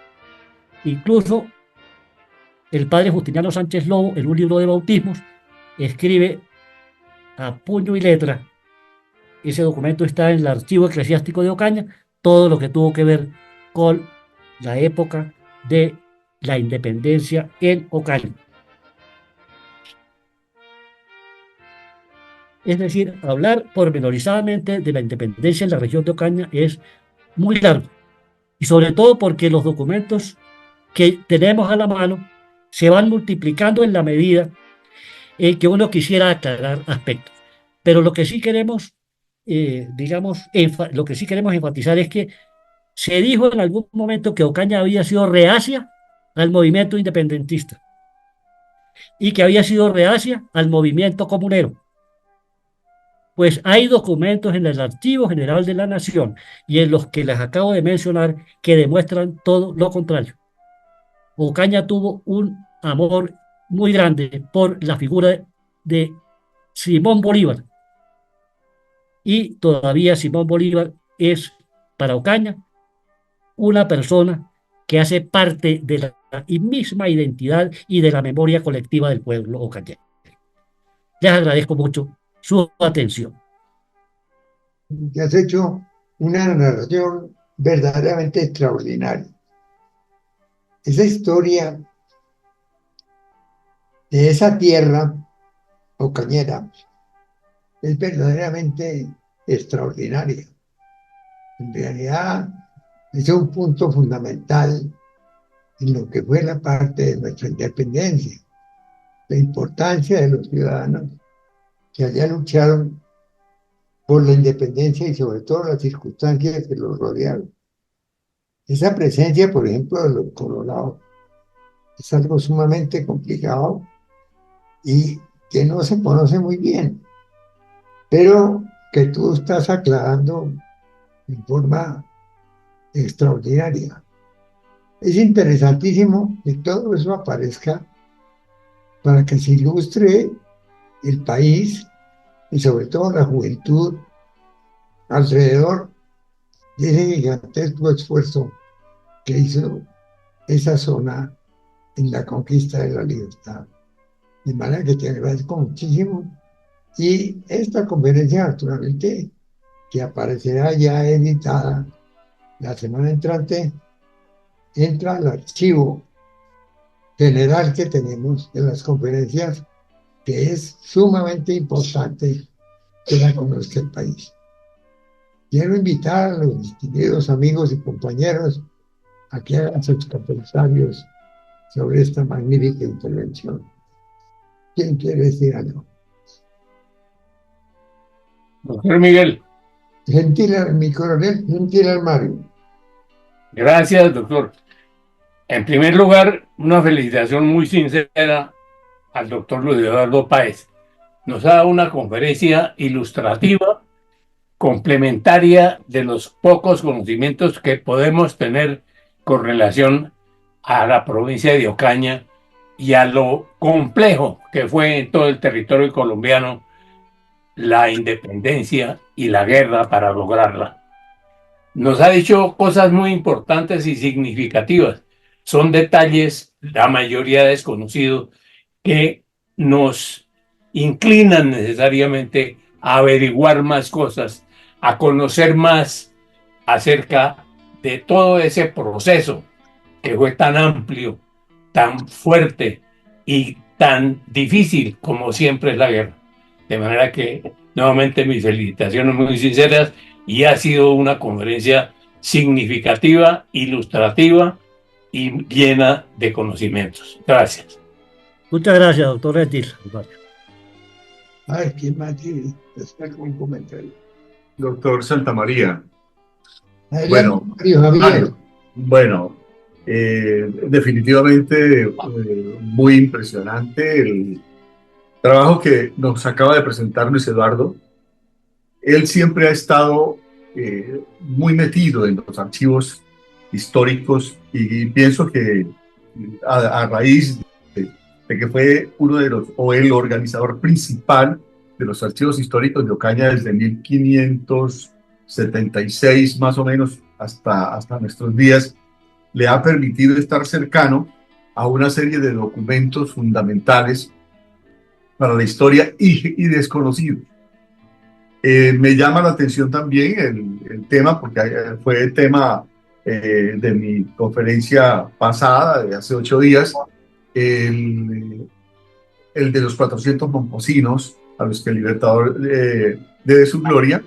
Incluso el padre Justiniano Sánchez Lobo, en un libro de bautismos, escribe a puño y letra, ese documento está en el archivo eclesiástico de Ocaña, todo lo que tuvo que ver con la época de la independencia en Ocaña. Es decir, hablar pormenorizadamente de la independencia en la región de Ocaña es muy largo, y sobre todo porque los documentos que tenemos a la mano se van multiplicando en la medida en que uno quisiera aclarar aspectos. Pero lo que sí queremos, digamos, lo que sí queremos enfatizar es que se dijo en algún momento que Ocaña había sido reacia al movimiento independentista y que había sido reacia al movimiento comunero. Pues hay documentos en el Archivo General de la Nación y en los que les acabo de mencionar que demuestran todo lo contrario. Ocaña tuvo un amor muy grande por la figura de Simón Bolívar y todavía Simón Bolívar es para Ocaña una persona que hace parte de la misma identidad y de la memoria colectiva del pueblo ocañeño. Les agradezco mucho su atención. Que has hecho una narración verdaderamente extraordinaria. Esa historia de esa tierra ocañera es verdaderamente extraordinaria. En realidad es un punto fundamental en lo que fue la parte de nuestra independencia, la importancia de los ciudadanos que allá lucharon por la independencia y sobre todo las circunstancias que los rodearon. Esa presencia, por ejemplo, de los colorados es algo sumamente complicado y que no se conoce muy bien, pero que tú estás aclarando en forma extraordinaria. Es interesantísimo que todo eso aparezca para que se ilustre el país y sobre todo la juventud alrededor de ese gigantesco esfuerzo que hizo esa zona en la conquista de la libertad. De manera que te agradezco muchísimo. Y esta conferencia, naturalmente, que aparecerá ya editada la semana entrante, entra al archivo general que tenemos de las conferencias, que es sumamente importante que la conozca el país. Quiero invitar a los distinguidos amigos y compañeros a que hagan sus comentarios sobre esta magnífica intervención. ¿Quién quiere decir algo? Doctor Miguel. Gentil, mi coronel, gentil Mario. Gracias, doctor. En primer lugar, una felicitación muy sincera al doctor Luis Eduardo Páez. Nos ha dado una conferencia ilustrativa, complementaria de los pocos conocimientos que podemos tener con relación a la provincia de Ocaña y a lo complejo que fue en todo el territorio colombiano la independencia y la guerra para lograrla. Nos ha dicho cosas muy importantes y significativas. Son detalles, la mayoría desconocidos, que nos inclinan necesariamente a averiguar más cosas, a conocer más acerca de todo ese proceso que fue tan amplio, tan fuerte y tan difícil como siempre es la guerra. De manera que, nuevamente, mis felicitaciones muy sinceras y ha sido una conferencia significativa, ilustrativa y llena de conocimientos. Gracias. Muchas gracias, doctor Gentil. Ay, ¿quién más tiene? Está con un comentario. Doctor Santamaría. Adelante, Bueno, Mario Javier. Bueno, definitivamente muy impresionante el trabajo que nos acaba de presentar Luis Eduardo. él siempre ha estado muy metido en los archivos históricos y pienso que a raíz de que fue uno de los, o el organizador principal de los archivos históricos de Ocaña desde 1576 más o menos hasta nuestros días, le ha permitido estar cercano a una serie de documentos fundamentales para la historia y desconocidos. Me llama la atención también el tema, porque fue el tema de mi conferencia pasada, de hace 8 días, el de los 400 momposinos a los que el Libertador debe su gloria,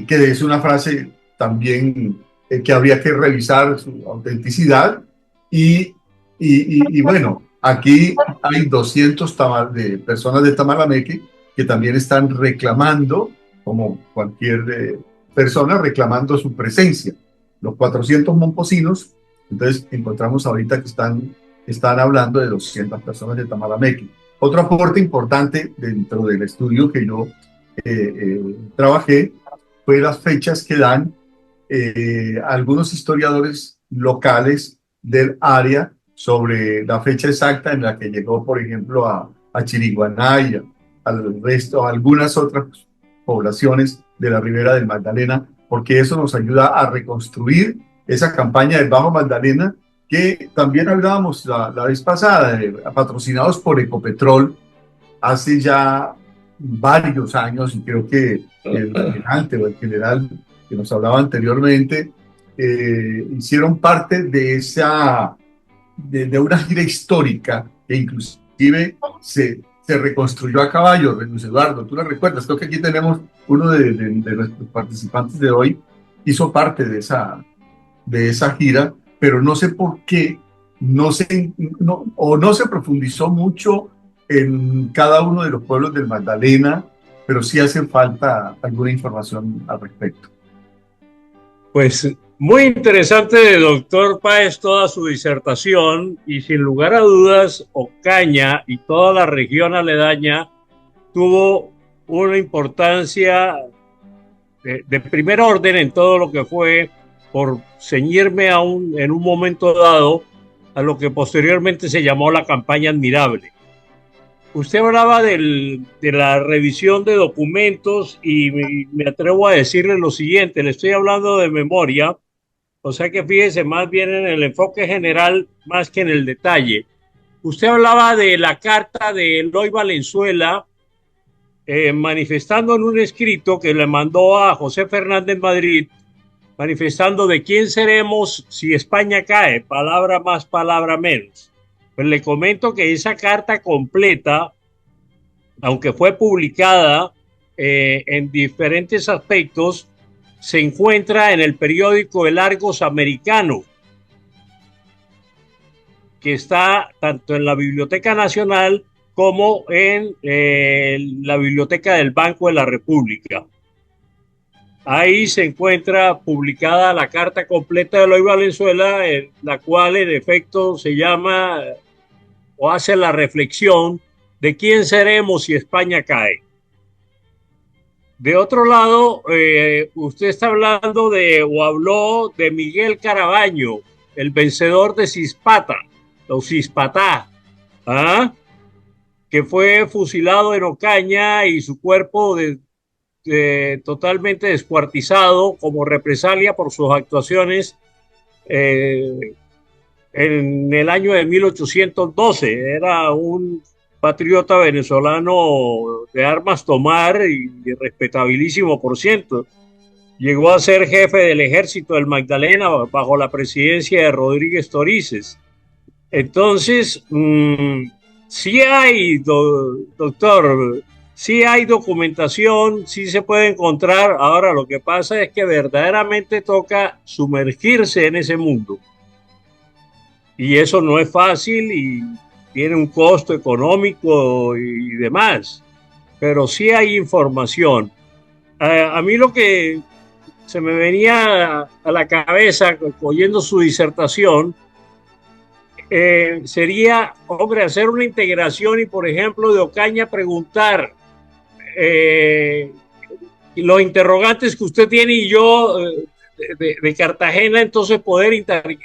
que es una frase también que habría que revisar su autenticidad. Y bueno, aquí hay 200 de personas de Tamalameque que también están reclamando, como cualquier persona, reclamando su presencia. Los 400 momposinos, entonces encontramos ahorita que están hablando de 200 personas de Tamalameque. Otro aporte importante dentro del estudio que yo trabajé fue las fechas que dan algunos historiadores locales del área sobre la fecha exacta en la que llegó, por ejemplo, a Chiriguaná y al resto, a algunas otras poblaciones de la Ribera del Magdalena, porque eso nos ayuda a reconstruir esa campaña del Bajo Magdalena que también hablábamos la vez pasada, patrocinados por Ecopetrol hace ya varios años, y creo que el almirante o el general que nos hablaba anteriormente hicieron parte de de una gira histórica que inclusive se reconstruyó a caballo. Luis Eduardo, tú la recuerdas, creo que aquí tenemos uno de nuestros participantes de hoy, hizo parte de esa gira, pero no sé por qué no se profundizó mucho en cada uno de los pueblos del Magdalena, pero sí hace falta alguna información al respecto. Pues muy interesante, doctor Páez, toda su disertación, y sin lugar a dudas, Ocaña y toda la región aledaña tuvo una importancia de primer orden en todo lo que fue, por ceñirme en un momento dado a lo que posteriormente se llamó la campaña admirable. Usted hablaba de la revisión de documentos y me atrevo a decirle lo siguiente, le estoy hablando de memoria, o sea que fíjese más bien en el enfoque general más que en el detalle. Usted hablaba de la carta de Eloy Valenzuela manifestando en un escrito que le mandó a José Fernández Madrid, manifestando de quién seremos si España cae, palabra más, palabra menos. Pues le comento que esa carta completa, aunque fue publicada en diferentes aspectos, se encuentra en el periódico El Argos Americano, que está tanto en la Biblioteca Nacional como en la Biblioteca del Banco de la República. Ahí se encuentra publicada la carta completa de Eloy Valenzuela, en la cual en efecto se llama o hace la reflexión de quién seremos si España cae. De otro lado, usted está hablando o habló de Miguel Carabaño, el vencedor de Cispata, o Cispatá, que fue fusilado en Ocaña y su cuerpo totalmente descuartizado como represalia por sus actuaciones en el año de 1812. Era un patriota venezolano de armas tomar y respetabilísimo, por cierto. Llegó a ser jefe del ejército del Magdalena bajo la presidencia de Rodríguez Torices. Entonces, sí hay, doctor, sí hay documentación, sí se puede encontrar. Ahora, lo que pasa es que verdaderamente toca sumergirse en ese mundo. Y eso no es fácil y tiene un costo económico y demás. Pero sí hay información. A mí lo que se me venía a la cabeza oyendo su disertación sería, hombre, hacer una integración y, por ejemplo, de Ocaña preguntar los interrogantes que usted tiene y yo de Cartagena, entonces poder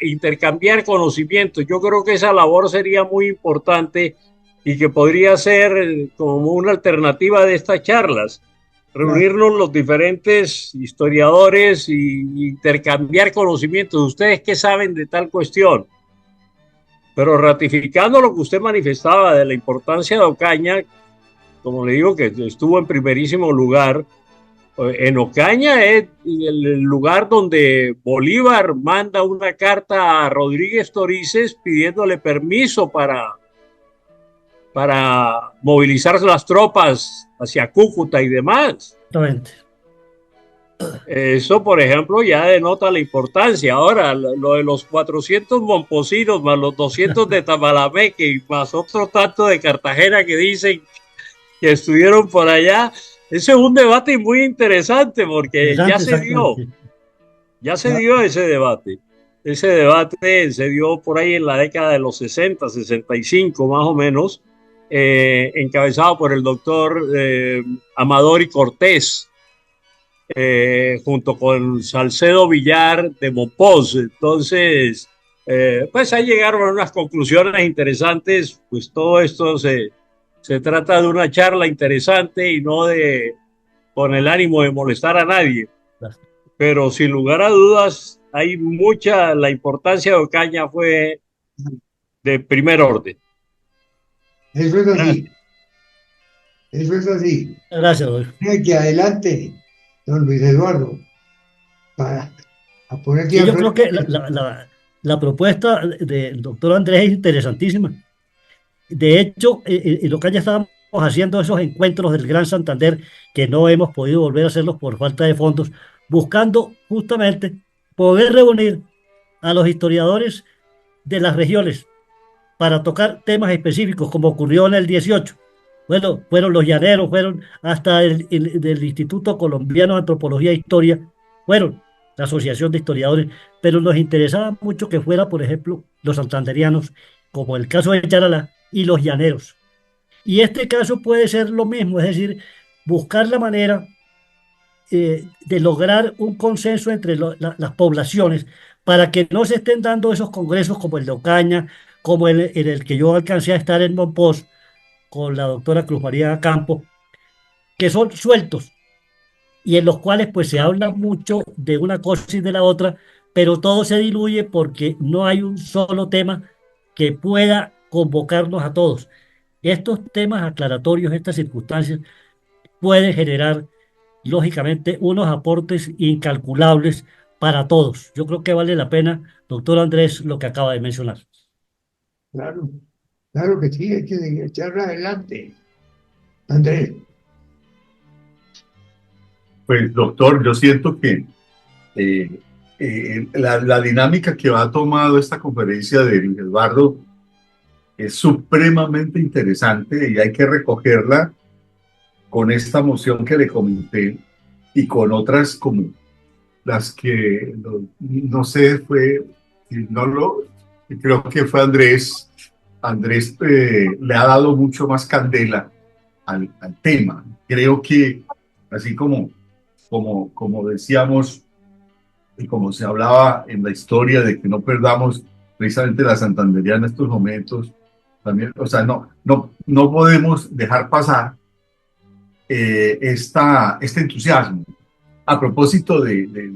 intercambiar conocimientos. Yo creo que esa labor sería muy importante y que podría ser como una alternativa de estas charlas. Reunirnos los diferentes historiadores y intercambiar conocimientos. ¿Ustedes qué saben de tal cuestión? Pero ratificando lo que usted manifestaba de la importancia de Ocaña, como le digo, que estuvo en primerísimo lugar. En Ocaña es el lugar donde Bolívar manda una carta a Rodríguez Torices pidiéndole permiso para movilizar las tropas hacia Cúcuta y demás. Exactamente. Eso, por ejemplo, ya denota la importancia. Ahora, lo de los 400 momposinos más los 200 de Tamalameque y más otro tanto de Cartagena que dicen que estuvieron por allá, ese es un debate muy interesante porque ya se dio ese debate. Ese debate se dio por ahí en la década de los 60, 65 más o menos, encabezado por el doctor Amador y Cortés, junto con Salcedo Villar de Monpós. Entonces, pues ahí llegaron a unas conclusiones interesantes. Pues todo esto se trata de una charla interesante y no con el ánimo de molestar a nadie. Pero sin lugar a dudas, la importancia de Ocaña fue de primer orden. Eso es así. Eso es así. Gracias, doctor. Que adelante, don Luis Eduardo, para poner Sí, yo creo que la propuesta del doctor Andrés es interesantísima. De hecho, en Ocaña estábamos haciendo esos encuentros del Gran Santander que no hemos podido volver a hacerlos por falta de fondos, buscando justamente poder reunir a los historiadores de las regiones para tocar temas específicos, como ocurrió en el 18. Bueno, fueron los llaneros, fueron hasta del Instituto Colombiano de Antropología e Historia, fueron la Asociación de Historiadores, pero nos interesaba mucho que fuera, por ejemplo, los santanderianos, como el caso de Charalá, y los llaneros. Y este caso puede ser lo mismo, es decir, buscar la manera de lograr un consenso entre las poblaciones para que no se estén dando esos congresos como el de Ocaña, como en el que yo alcancé a estar en Monpós con la doctora Cruz María Campo, que son sueltos y en los cuales pues se habla mucho de una cosa y de la otra, pero todo se diluye porque no hay un solo tema que pueda convocarnos a todos. Estos temas aclaratorios, estas circunstancias, pueden generar, lógicamente, unos aportes incalculables para todos. Yo creo que vale la pena, doctor Andrés, lo que acaba de mencionar. Claro, claro que sí, hay que echarla adelante. Andrés. Pues, doctor, yo siento que la dinámica que ha tomado esta conferencia de Luis Eduardo es supremamente interesante y hay que recogerla con esta moción que le comenté y con otras como las que, no sé, creo que fue Andrés. Andrés le ha dado mucho más candela al tema. Creo que así como decíamos y como se hablaba en la historia de que no perdamos precisamente la Santandería en estos momentos, también, o sea, no podemos dejar pasar este entusiasmo. A propósito de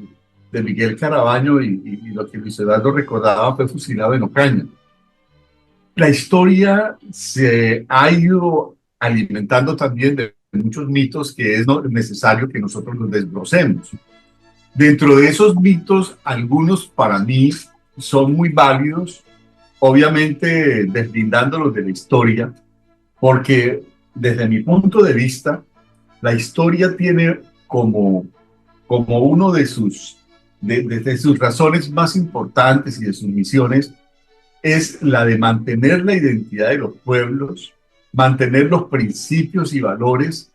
Miguel Carabaño y lo que Luis Eduardo recordaba, fue fusilado en Ocaña. La historia se ha ido alimentando también de muchos mitos que es necesario que nosotros los desbrocemos. Dentro de esos mitos, algunos para mí son muy válidos, obviamente deslindándolos de la historia, porque desde mi punto de vista, la historia tiene como uno de sus razones más importantes y de sus misiones es la de mantener la identidad de los pueblos, mantener los principios y valores,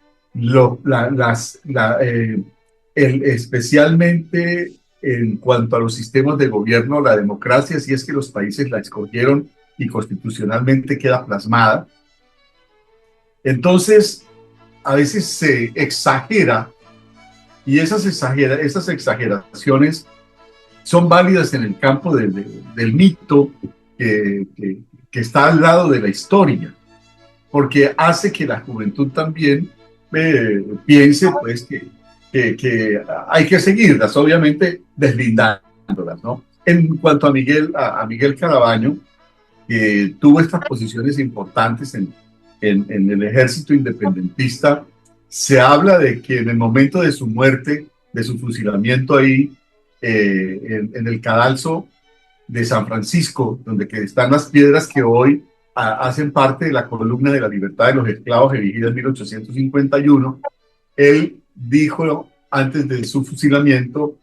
especialmente en cuanto a los sistemas de gobierno, la democracia, si es que los países la escogieron y constitucionalmente queda plasmada. Entonces, a veces se exagera Y esas exageraciones son válidas en el campo del mito que está al lado de la historia, porque hace que la juventud también piense pues que hay que seguirlas, obviamente deslindándolas, ¿no? En cuanto a Miguel Carabaño, que tuvo estas posiciones importantes en el ejército independentista, se habla de que en el momento de su muerte, de su fusilamiento ahí, en el cadalso de San Francisco, donde que están las piedras que hoy hacen parte de la columna de la libertad de los esclavos erigida en 1851, él dijo antes de su fusilamiento: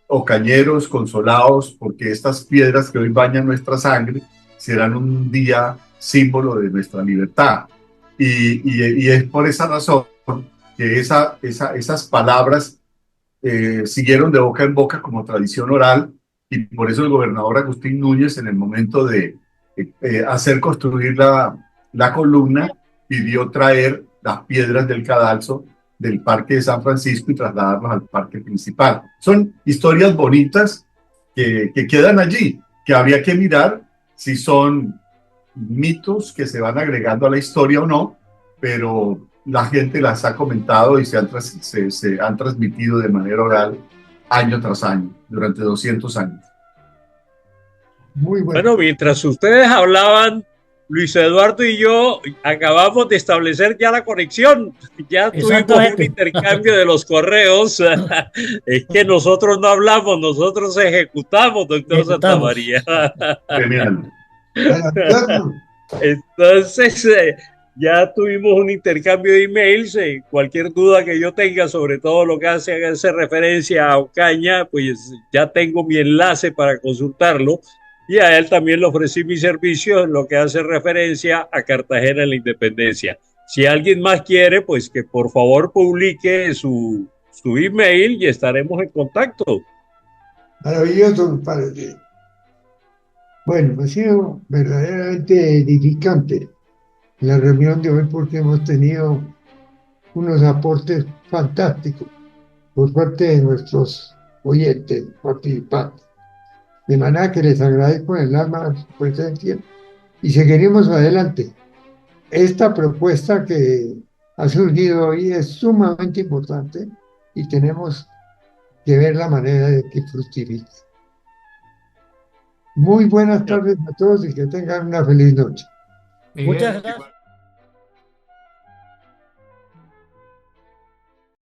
o cañeros, consolados, porque estas piedras que hoy bañan nuestra sangre serán un día símbolo de nuestra libertad. Y es por esa razón que esas palabras siguieron de boca en boca como tradición oral, y por eso el gobernador Agustín Núñez, en el momento de hacer construir la columna, pidió traer las piedras del cadalso del Parque de San Francisco y trasladarlos al parque principal. Son historias bonitas que quedan allí, que habría que mirar si son mitos que se van agregando a la historia o no, pero la gente las ha comentado y se han transmitido de manera oral año tras año, durante 200 años. Muy bueno. Bueno, mientras ustedes hablaban, Luis Eduardo y yo acabamos de establecer ya la conexión. Ya tuvimos un intercambio de los correos. Es que nosotros no hablamos, nosotros ejecutamos, doctor Santamaría. Entonces, ya tuvimos un intercambio de emails. Cualquier duda que yo tenga sobre todo lo que hace referencia a Ocaña, pues ya tengo mi enlace para consultarlo. Y a él también le ofrecí mi servicio en lo que hace referencia a Cartagena en la Independencia. Si alguien más quiere, pues que por favor publique su email y estaremos en contacto. Maravilloso, padre. Bueno, ha sido verdaderamente edificante la reunión de hoy, porque hemos tenido unos aportes fantásticos por parte de nuestros oyentes, participantes. De manera que les agradezco en el alma su presencia y seguiremos adelante. Esta propuesta que ha surgido hoy es sumamente importante y tenemos que ver la manera de que fructifique. Muy buenas tardes a todos y que tengan una feliz noche. Muchas gracias.